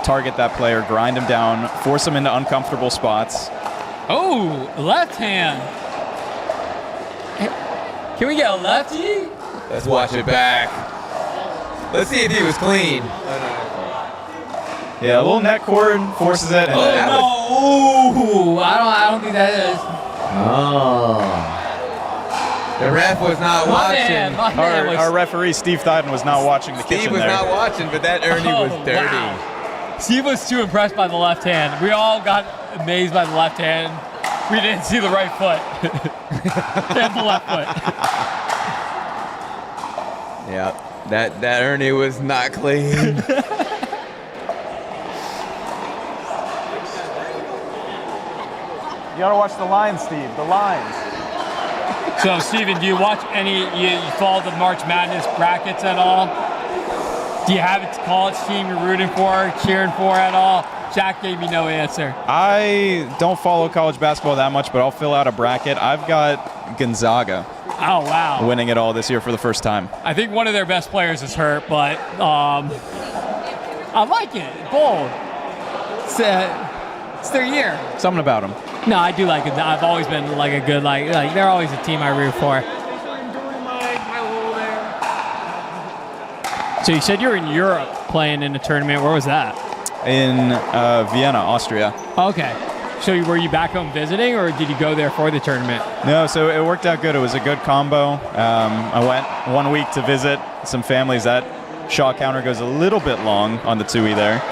target that player, grind him down, force him into uncomfortable spots. Oh, left hand. Can we get a lefty? Let's watch it back. Let's see if he was clean. Yeah, a little net cord forces it. And Ooh, I don't think that is. Oh. The ref was not watching. My man was, our referee, Steve Thyden, was not watching the Steve kitchen was there. not watching, but that Ernie was dirty. Wow. Steve was too impressed by the left hand. We all got amazed by the left hand. We didn't see the right foot. And the left foot. Yeah, that Ernie was not clean. You gotta watch the lines, Steve. The lines. So, Steven, do you watch you follow the March Madness brackets at all? Do you have a college team you're rooting for, cheering for at all? Jack gave me no answer. I don't follow college basketball that much, but I'll fill out a bracket. I've got Gonzaga Oh, wow. winning it all this year for the first time. I think one of their best players is hurt, but I like it. Bold. It's their year. Something about them. No, I do like it. I've always been like a good, like they're always a team I root for. So you said you were in Europe playing in a tournament. Where was that? In Vienna, Austria. Okay. So were you back home visiting, or did you go there for the tournament? No, so it worked out good. It was a good combo. I went 1 week to visit some families. That Shaw counter goes a little bit long on the 2E there.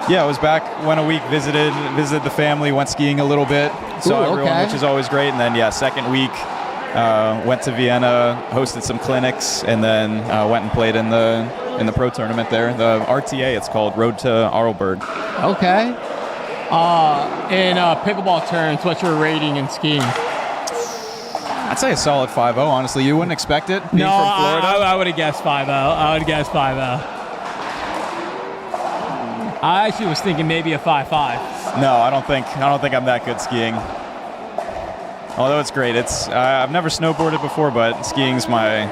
Yeah, I was back, went a week, visited the family, went skiing a little bit, saw everyone, which is always great. And then, yeah, second week, went to Vienna, hosted some clinics, and then went and played in the pro tournament there. The RTA, it's called, Road to Arlberg. Okay. In pickleball terms, what's your rating in skiing? I'd say a solid 5-0, honestly. You wouldn't expect it, being from Florida. I would have guessed 5-0. I would guess 5-0. I actually was thinking maybe a 5.5. No, I don't think I'm that good skiing. Although it's great. I've never snowboarded before, but skiing's my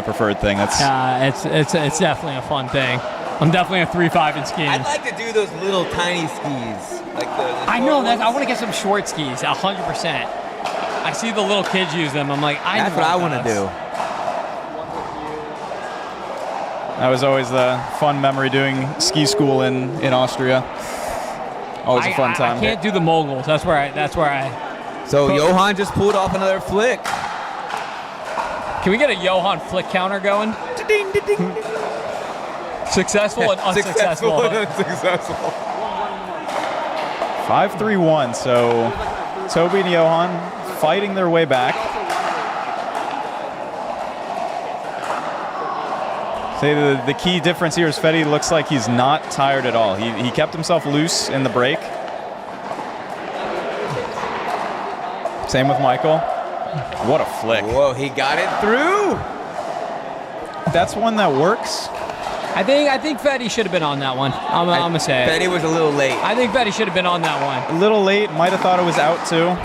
preferred thing. It's definitely a fun thing. I'm definitely a 3.5 in skiing. I'd like to do those little tiny skis, like the I know short that. I ones. want to get some short skis, 100%. I see the little kids use them. I'm like, That's what I want to do. That was always the fun memory doing ski school in Austria. Always a fun time. I can't do the moguls. That's where I. So Johan just pulled off another flick. Can we get a Johan flick counter going? Successful and unsuccessful. Successful and unsuccessful. 5-3-1. So Toby and Johan fighting their way back. Say the key difference here is Fetty looks like he's not tired at all. He kept himself loose in the break. Same with Michael. What a flick. Whoa, he got it through. That's one that works. I think Fetty should have been on that one. I'm gonna say. Fetty was a little late. I think Fetty should have been on that one. A little late. Might have thought it was out too.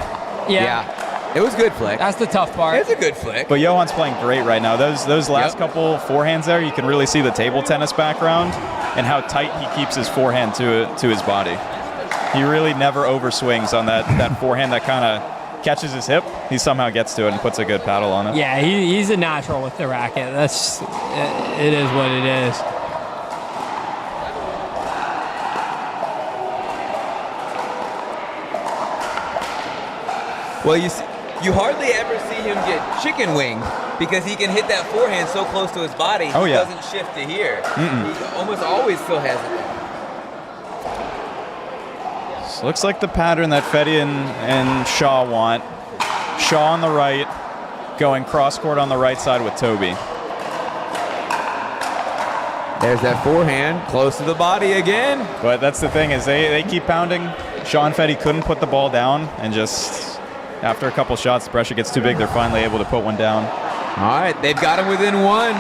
Yeah. It was a good flick. That's the tough part. It's a good flick. But Johan's playing great right now. Those last couple forehands there, you can really see the table tennis background and how tight he keeps his forehand to his body. He really never overswings on that forehand that kind of catches his hip. He somehow gets to it and puts a good paddle on it. Yeah, he's a natural with the racket. It is what it is. Well, you hardly ever see him get chicken wing because he can hit that forehand so close to his body. He doesn't shift to here. He almost always still has it. So looks like the pattern that Fetty and Shaw want. Shaw on the right, going cross court on the right side with Toby. There's that forehand close to the body again. But that's the thing is they keep pounding. Shaw and Fetty couldn't put the ball down, and just after a couple shots, the pressure gets too big. They're finally able to put one down. All right, they've got him within one.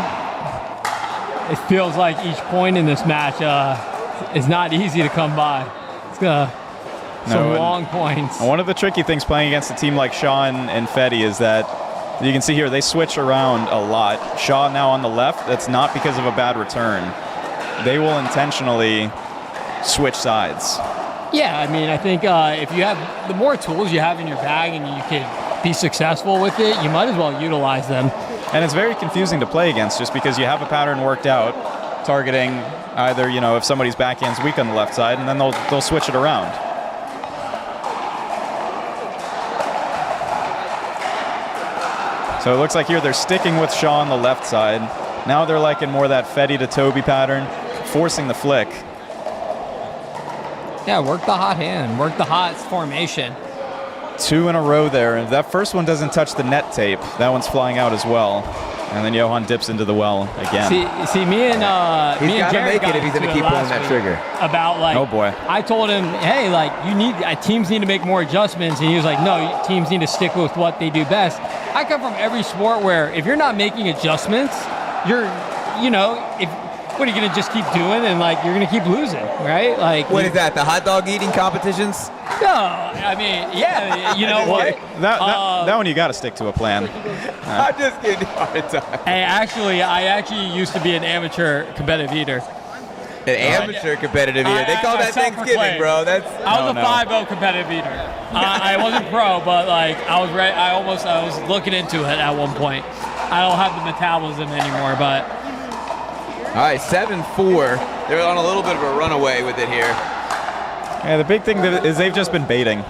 It feels like each point in this match is not easy to come by. It's some long points. One of the tricky things playing against a team like Shaw and Fetty is that you can see here they switch around a lot. Shaw now on the left. That's not because of a bad return. They will intentionally switch sides. Yeah, I mean, I think if you have the more tools you have in your bag and you can be successful with it, you might as well utilize them. And it's very confusing to play against just because you have a pattern worked out, targeting either, if somebody's backhand's weak on the left side, and then they'll switch it around. So it looks like here they're sticking with Shaw on the left side. Now they're liking more that Fetty to Toby pattern, forcing the flick. Yeah, work the hot hand, work the hot formation. 2 in a row there. If that first one doesn't touch the net tape, that one's flying out as well. And then Johan dips into the well again. See, me and He's got to Jared make it if he's going to keep pulling that trigger. About oh boy, I told him, hey, teams need to make more adjustments, and he was like, no, teams need to stick with what they do best. I come from every sport where if you're not making adjustments, what are you going to just keep doing and you're going to keep losing, right? What is that, the hot dog eating competitions? No, I mean, yeah, you know what? That one you got to stick to a plan. I'm just kidding. Hey, I actually used to be an amateur competitive eater. An amateur competitive eater. They call that Thanksgiving, bro. I was a 5-0 competitive eater. I wasn't pro, but I was ready. I was looking into it at one point. I don't have the metabolism anymore, but. All right, 7-4. They're on a little bit of a runaway with it here. Yeah, the big thing is they've just been baiting.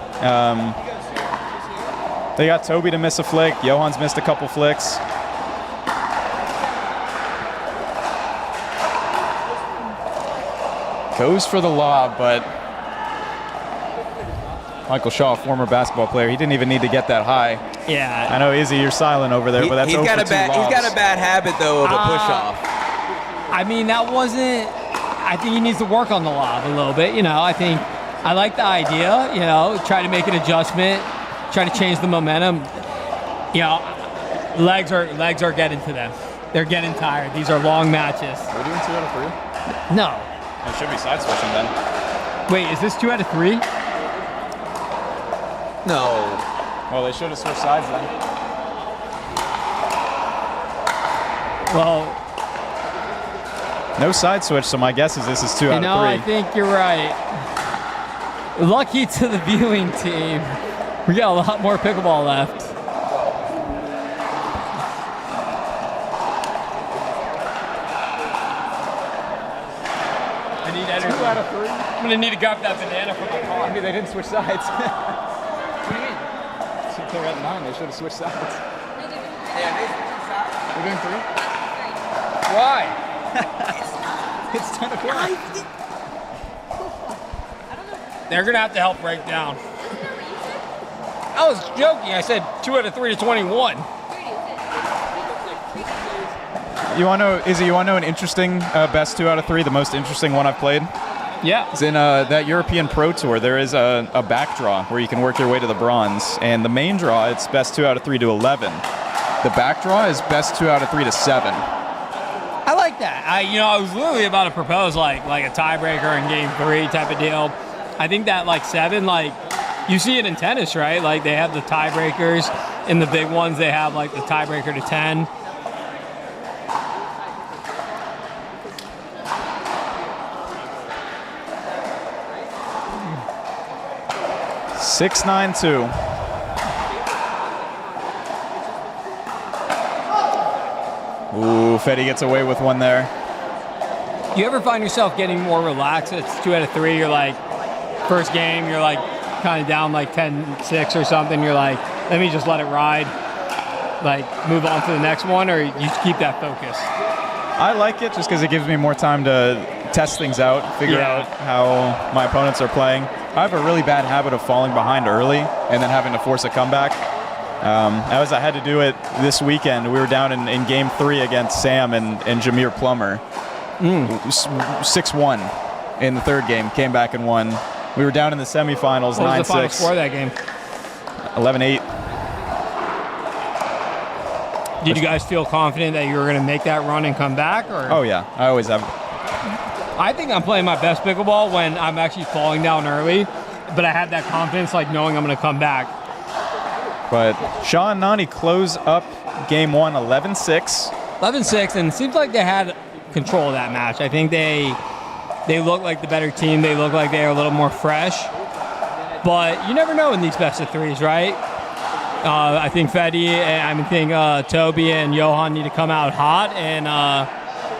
They got Toby to miss a flick. Johan's missed a couple flicks. Goes for the lob, but Michael Shaw, former basketball player, he didn't even need to get that high. Yeah. I know, Izzy, you're silent over there, but that's over 2 lobs. He's got a bad habit, though, of a push-off. I mean, that wasn't. I think he needs to work on the lob a little bit. I think I like the idea. Try to make an adjustment, try to change the momentum. Legs are getting to them. They're getting tired. These are long matches. We're doing 2 out of 3? No. It should be side switching then. Wait, is this 2 out of 3? No. Well, they should have switched sides then. Well, No side switch, so my guess is this is 2 out of 3. I think you're right. Lucky to the viewing team. We got a lot more pickleball left. I need energy. 2 out of 3? I'm gonna need to grab that banana from my car. I mean, they didn't switch sides. What do you mean? They're at 9. They should have switched sides. Yeah, they We're doing 3? Why? It's 10 o'clock. They're gonna have to help break down. I was joking. I said 2 out of 3 to 21. You want to know, Izzy, you want to know an interesting best 2 out of 3, the most interesting one I've played? Yeah. It's in that European Pro Tour. There is a back draw where you can work your way to the bronze. And the main draw, it's best 2 out of 3 to 11. The back draw is best 2 out of 3 to 7. I like that. I was literally about to propose like a tiebreaker in game 3 type of deal. I think that like 7, like you see it in tennis, right? Like they have the tiebreakers. In the big ones, they have like the tiebreaker to 10. Six, 9, 2. Ooh, Fetty gets away with one there. You ever find yourself getting more relaxed? It's 2 out of 3. You're like, first game, you're like kind of down like 10-6 or something. You're like, let me just let it ride. Like, move on to the next one, or you keep that focus? I like it just because it gives me more time to test things out, figure out how my opponents are playing. I have a really bad habit of falling behind early and then having to force a comeback. I had to do it this weekend. We were down in game 3 against Sam and Jameer Plummer. 6-1 in the third game, came back and won. We were down in the semifinals, 9-6. What was the final score of that game? 11-8. Did you guys feel confident that you were going to make that run and come back? Or? Oh, yeah. I always have. I think I'm playing my best pickleball when I'm actually falling down early, but I have that confidence, like knowing I'm going to come back. But Shaw and Nani close up game 1, 11-6. 11-6, and it seems like they had control of that match. I think they look like the better team. They look like they are a little more fresh. But you never know in these best of 3s, right? I think Fetty and I think Toby and Johan need to come out hot and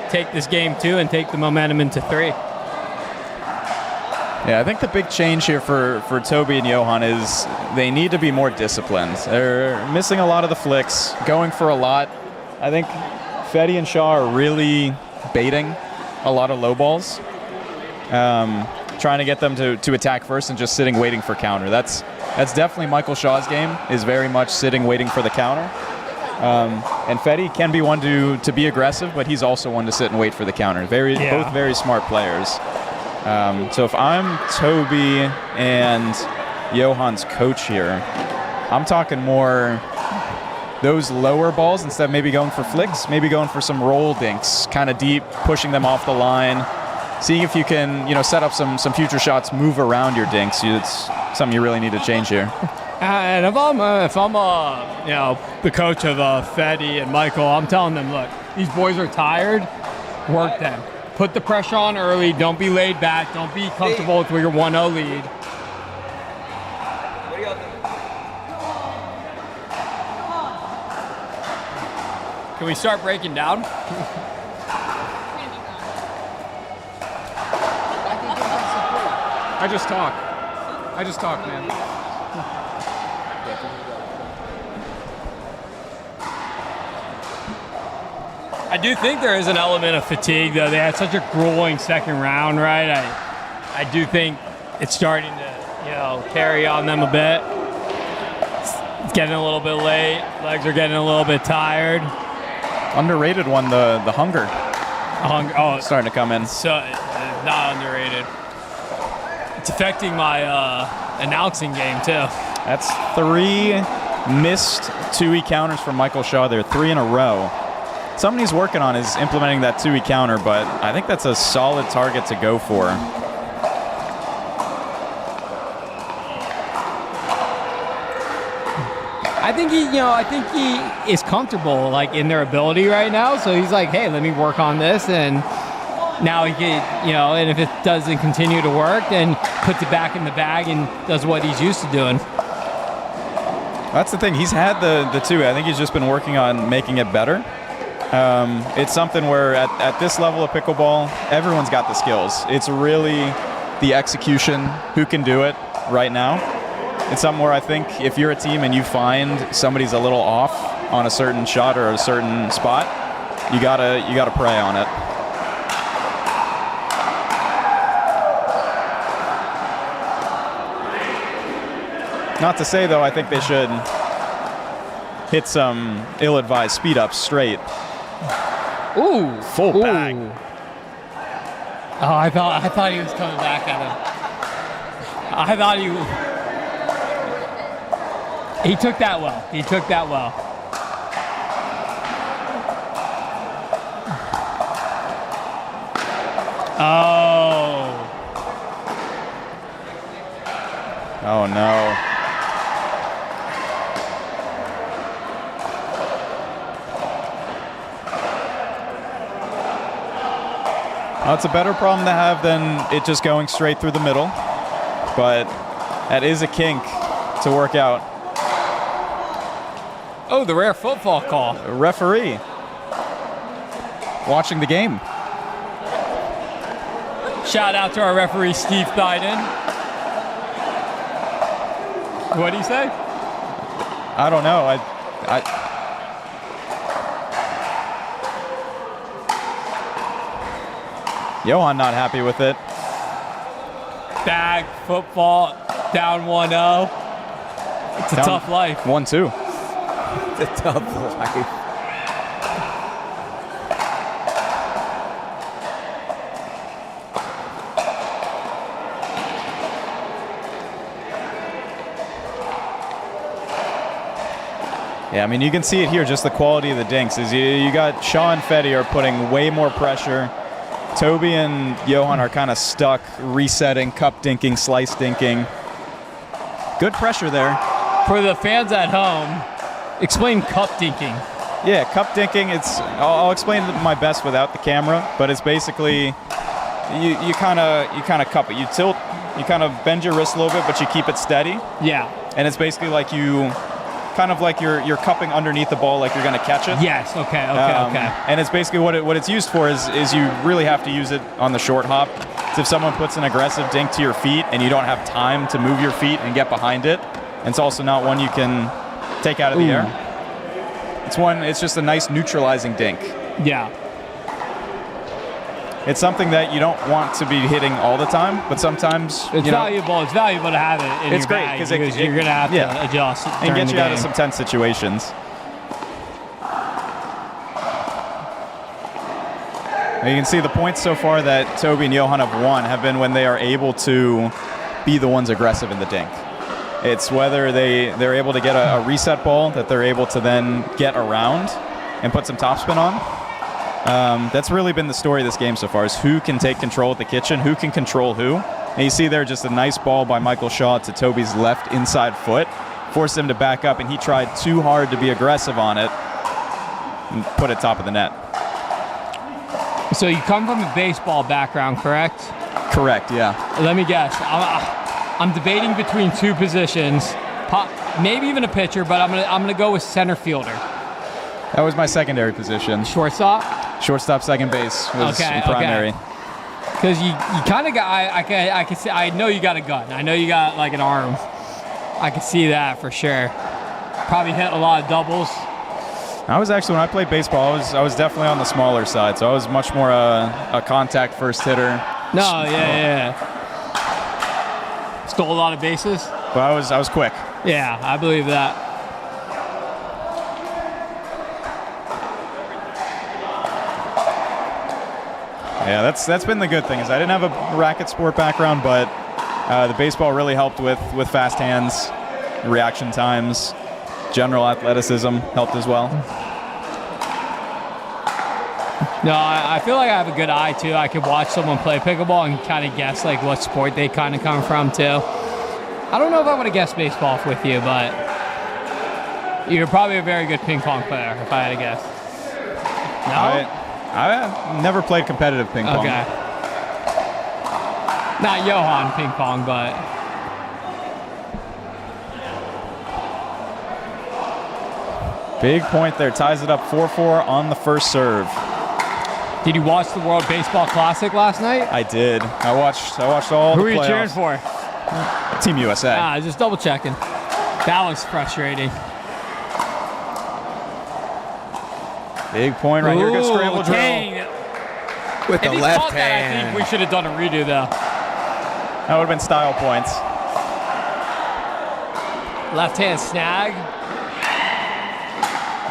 take this game 2 and take the momentum into 3. Yeah, I think the big change here for Toby and Johan is they need to be more disciplined. They're missing a lot of the flicks, going for a lot. I think Fetty and Shaw are really baiting a lot of low balls, trying to get them to attack first and just sitting waiting for counter. That's definitely Michael Shaw's game, is very much sitting waiting for the counter. And Fetty can be one to be aggressive, but he's also one to sit and wait for the counter. Both very smart players. So if I'm Toby and Johan's coach here, I'm talking more those lower balls instead of maybe going for flicks, maybe going for some roll dinks, kind of deep, pushing them off the line, seeing if you can, set up some future shots, move around your dinks. It's something you really need to change here. And if I'm the coach of Fetty and Michael, I'm telling them, look, these boys are tired. Work them. Put the pressure on early. Don't be laid back. Don't be comfortable with your 1-0 lead. Can we start breaking down? I just talk, man. I do think there is an element of fatigue, though. They had such a grueling second round, right? I do think it's starting to, carry on them a bit. It's getting a little bit late. Legs are getting a little bit tired. Underrated one, the hunger. It's Starting to come in. So, not underrated. It's affecting my announcing game, too. That's 3 missed 2E counters from Michael Shaw there, 3 in a row. Something he's working on is implementing that 2E counter, but I think that's a solid target to go for. I think he is comfortable like in their ability right now. So he's like, hey, let me work on this, and now he can, and if it doesn't continue to work, then puts it back in the bag and does what he's used to doing. That's the thing. He's had the two. I think he's just been working on making it better. It's something where at this level of pickleball, everyone's got the skills. It's really the execution, who can do it right now. It's something where I think if you're a team and you find somebody's a little off on a certain shot or a certain spot, you gotta prey on it. Not to say though, I think they should hit some ill-advised speed ups straight. Ooh, full bag. Oh, I thought he was coming back at him. I thought he took that well. He took that well. Oh. Oh no. It's a better problem to have than it just going straight through the middle, but that is a kink to work out. Oh, the rare football call. A referee watching the game. Shout out to our referee, Steve Thyden. What did he say? I don't know. Johan not happy with it. Bag, football, down 1-0. It's a tough life. 1-2. It's a tough life. Yeah, I mean, you can see it here, just the quality of the dinks. Is you got Shaw and Fetty are putting way more pressure. Toby and Johan are kind of stuck, resetting, cup dinking, slice dinking. Good pressure there. For the fans at home, explain cup dinking. Yeah, cup dinking, I'll explain it my best without the camera, but it's basically you kind of cup it. You tilt, you kind of bend your wrist a little bit, but you keep it steady. Yeah. And it's basically like you're cupping underneath the ball like you're going to catch it. Yes, okay. And it's basically what it's used for is you really have to use it on the short hop. So if someone puts an aggressive dink to your feet and you don't have time to move your feet and get behind it, and it's also not one you can take out of the air. It's just a nice neutralizing dink. Yeah. It's something that you don't want to be hitting all the time, but sometimes it's valuable. It's valuable to have it in it's your great bag because you're going to have to adjust and get you out of some tense situations. Now you can see the points so far that Toby and Johan have won have been when they are able to be the ones aggressive in the dink. It's whether they're able to get a reset ball that they're able to then get around and put some topspin on. That's really been the story of this game so far, is who can take control at the kitchen, who can control who. And you see there just a nice ball by Michael Shaw to Toby's left inside foot, forced him to back up, and he tried too hard to be aggressive on it and put it top of the net. So you come from a baseball background, correct? Correct, yeah. Let me guess. I'm debating between two positions, maybe even a pitcher, but I'm gonna go with center fielder. That was my secondary position. Shortstop? Shortstop, second base was primary. Because you kind of got, I can see, I know you got a gun. I know you got like an arm. I can see that for sure. Probably hit a lot of doubles. I was actually, when I played baseball, I was definitely on the smaller side, so I was much more a contact first hitter. No, yeah. Stole a lot of bases. But I was quick. Yeah, I believe that. Yeah, that's been the good thing, is I didn't have a racket sport background, but the baseball really helped with fast hands, reaction times, general athleticism helped as well. No, I feel like I have a good eye too. I could watch someone play pickleball and kind of guess like what sport they kind of come from too. I don't know if I would have guessed baseball with you, but You're probably a very good ping pong player, if I had to guess. No? I've never played competitive ping pong. Okay. Not Johan ping pong, but... Big point there. Ties it up 4-4 on the first serve. Did you watch the World Baseball Classic last night? I did. I watched all Who the are you cheering playoffs. for? Team USA. Just double checking. That was frustrating. Big point right here. Good scramble drill. Dang. With If the he left caught that, I think hand. we should have done a redo, though. That would have been style points. Left hand snag.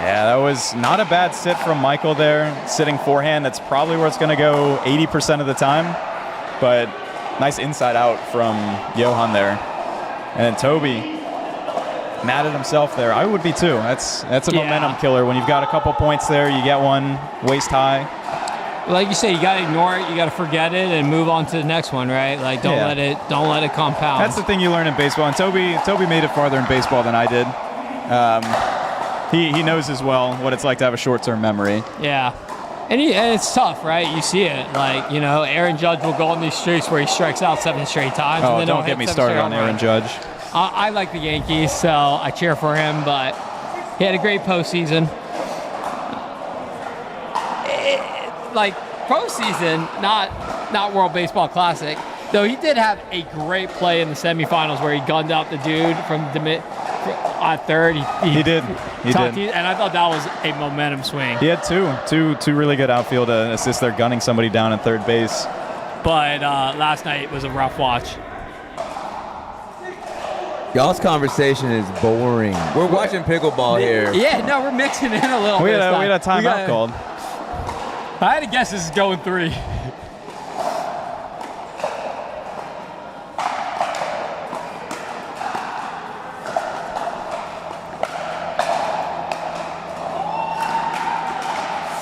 Yeah, that was not a bad sit from Michael there. Sitting forehand, that's probably where it's going to go 80% of the time. But nice inside out from Johan there. And then Toby, mad at himself there. I would be too. That's a momentum killer. When you've got a couple points there, you get one waist high. Like you say, you gotta ignore it, you gotta forget it, and move on to the next one, right? Like don't let it compound. That's the thing you learn in baseball. And Toby made it farther in baseball than I did. He knows as well what it's like to have a short-term memory. Yeah. And it's tough, right? You see it. Like, you know, Aaron Judge will go on these streaks where he strikes out 7 straight times. Oh, and then don't get me started on Aaron Judge. I like the Yankees, so I cheer for him, but he had a great postseason. Like, postseason, not World Baseball Classic, though he did have a great play in the semifinals where he gunned out the dude from at third. He did. And I thought that was a momentum swing. He had two really good outfield assists there, gunning somebody down at third base. But last night was a rough watch. Y'all's conversation is boring. We're watching pickleball here. Yeah, no, we're mixing in a little We bit. had a timeout called. I had to guess this is going 3.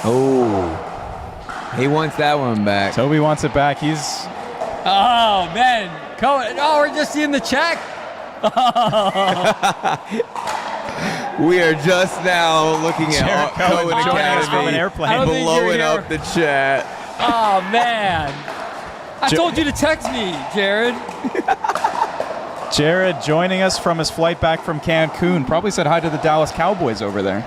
Oh, he wants that one back. Toby wants it back. He's Oh, man. Cohen. Oh, we're just seeing the check. We are just now looking at Jared Cohen Cohen joining us from an Academy airplane. I don't think blowing you're up the chat. Oh, man. I told you to text me, Jared. Jared joining us from his flight back from Cancun. Probably said hi to the Dallas Cowboys over there.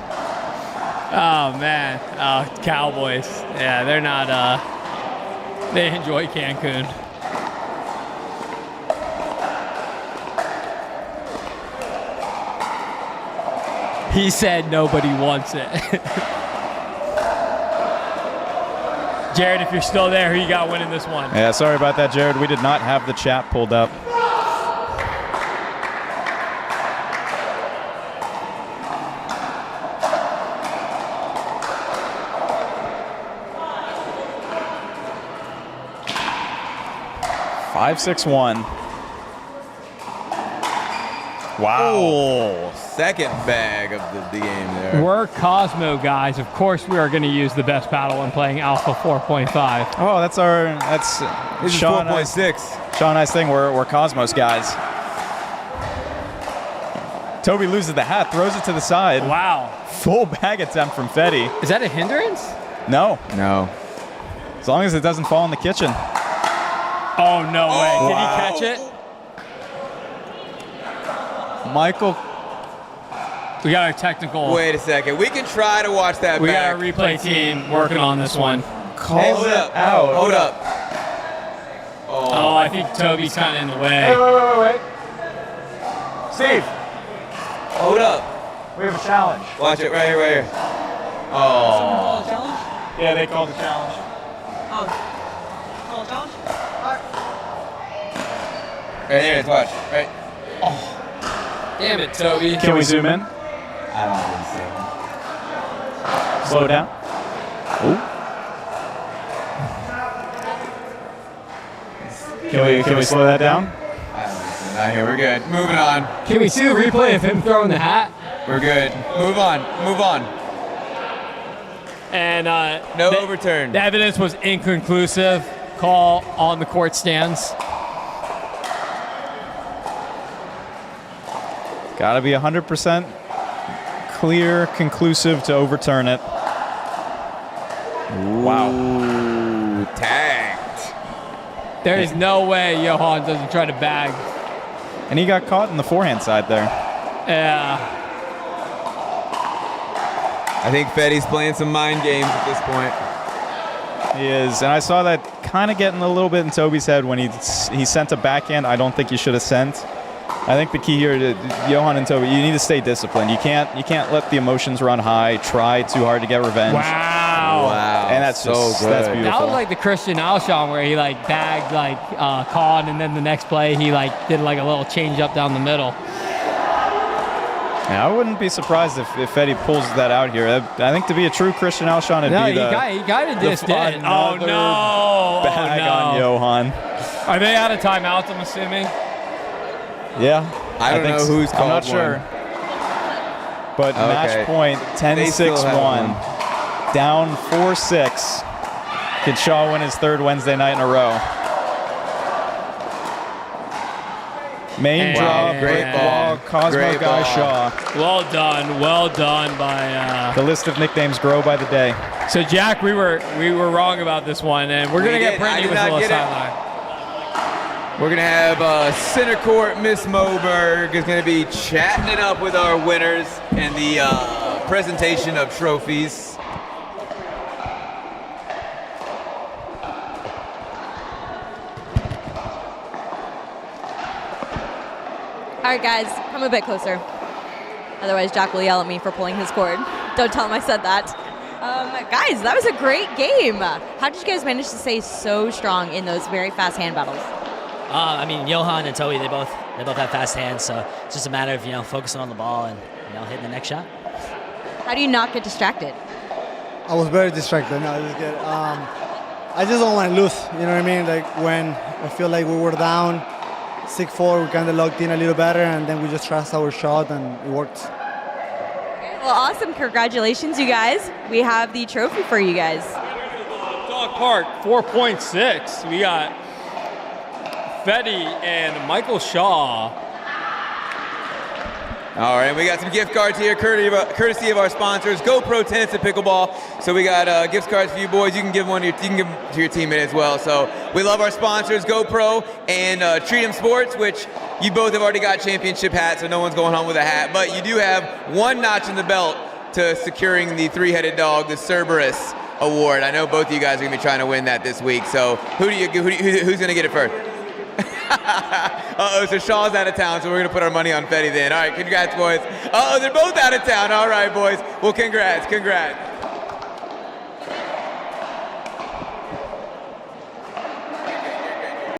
Oh, man. Oh, Cowboys. Yeah, they're not, they enjoy Cancun. He said nobody wants it. Jared, if you're still there, who you got winning this one? Yeah, sorry about that, Jared. We did not have the chat pulled up. Five, 6-1. Wow. Oh, second bag of the game there. We're Cosmo guys. Of course, we are going to use the best paddle when playing Alpha 4.5. Oh, that's This is Sean. 4.6. Sean and I's thing. We're Cosmos guys. Toby loses the hat, throws it to the side. Wow. Full bag attempt from Fetty. Is that a hindrance? No, No. as long as it doesn't fall in the kitchen. Oh, no way. Did he catch it? Michael. We got our technical. Wait a second. We can try to watch that We got back. our replay team working on this one. Hold up. Hold up. Oh, I think Toby's kind of in the way. Wait. Steve, Hold up. we have a challenge. Watch it right here, right here. Oh. Yeah, they called the challenge. Right here, watch. Right. Damn it, Toby. Can we zoom in? I don't think so. Slow down. Can we slow that down? I don't think so. Not here. We're good. Moving on. Can we see the replay of him throwing the hat? We're good. Move on. Move on. And No overturn. the evidence was inconclusive. Call on the court stands. Got to be 100% clear, conclusive to overturn it. Wow. Ooh, tagged. There is no way Johan doesn't try to bag. And he got caught in the forehand side there. Yeah. I think Fetty's playing some mind games at this point. He is, and I saw that kind of getting a little bit in Toby's head when he sent a backhand I don't think he should have sent. I think the key here to Johan and Toby, you need to stay disciplined. You can't let the emotions run high, try too hard to get revenge. Wow. And that's so just, good. that's beautiful. That was like the Christian Alshon where he like bagged like Kahn, and then the next play he like did like a little change up down the middle. Yeah, I wouldn't be surprised if Eddie pulls that out here. I think to be a true Christian Alshon, it'd be he kind of just did. Oh another no! bag on Johan. Are they out of timeouts? I'm assuming. Yeah, I don't know who's called I'm not one. sure. But Okay. match point, They still have 10-6-1. Down 4-6. Could Shaw win his third Wednesday night in a row? Main draw, great ball. Cosmo Great Guy ball. Shaw. Well done by. The list of nicknames grow by the day. So Jack, we were wrong about this one, and we're gonna get did. I Brittany did with a not little get it. sideline. We're going to have center court, Miss Moberg is going to be chatting it up with our winners and the presentation of trophies. All right, guys, come a bit closer. Otherwise, Jack will yell at me for pulling his cord. Don't tell him I said that. Guys, that was a great game. How did you guys manage to stay so strong in those very fast hand battles? I mean, Johan and Toby, they both have fast hands, so it's just a matter of focusing on the ball and hitting the next shot. How do you not get distracted? I was very distracted. No, I just get. I just don't want to lose. You know what I mean? Like when I feel like we were down 6-4, we kind of locked in a little better, and then we just trust our shot, and it worked. Well, awesome. Congratulations, you guys. We have the trophy for you guys. Dawg Park 4.6. We got Fetty and Michael Shaw. All right, we got some gift cards here, courtesy of our sponsors, GoPro Tennis and Pickleball. So we got gift cards for you boys. You can give one. You can give them to your teammate as well. So we love our sponsors, GoPro and TREEDEM Sports, which you both have already got championship hats, so no one's going home with a hat. But you do have one notch in the belt to securing the three-headed dog, the Cerberus Award. I know both of you guys are gonna be trying to win that this week. So who's gonna get it first? Uh-oh, so Shaw's out of town, so we're going to put our money on Fetty then. All right, congrats, boys. Uh-oh, they're both out of town. All right, boys. Well, congrats.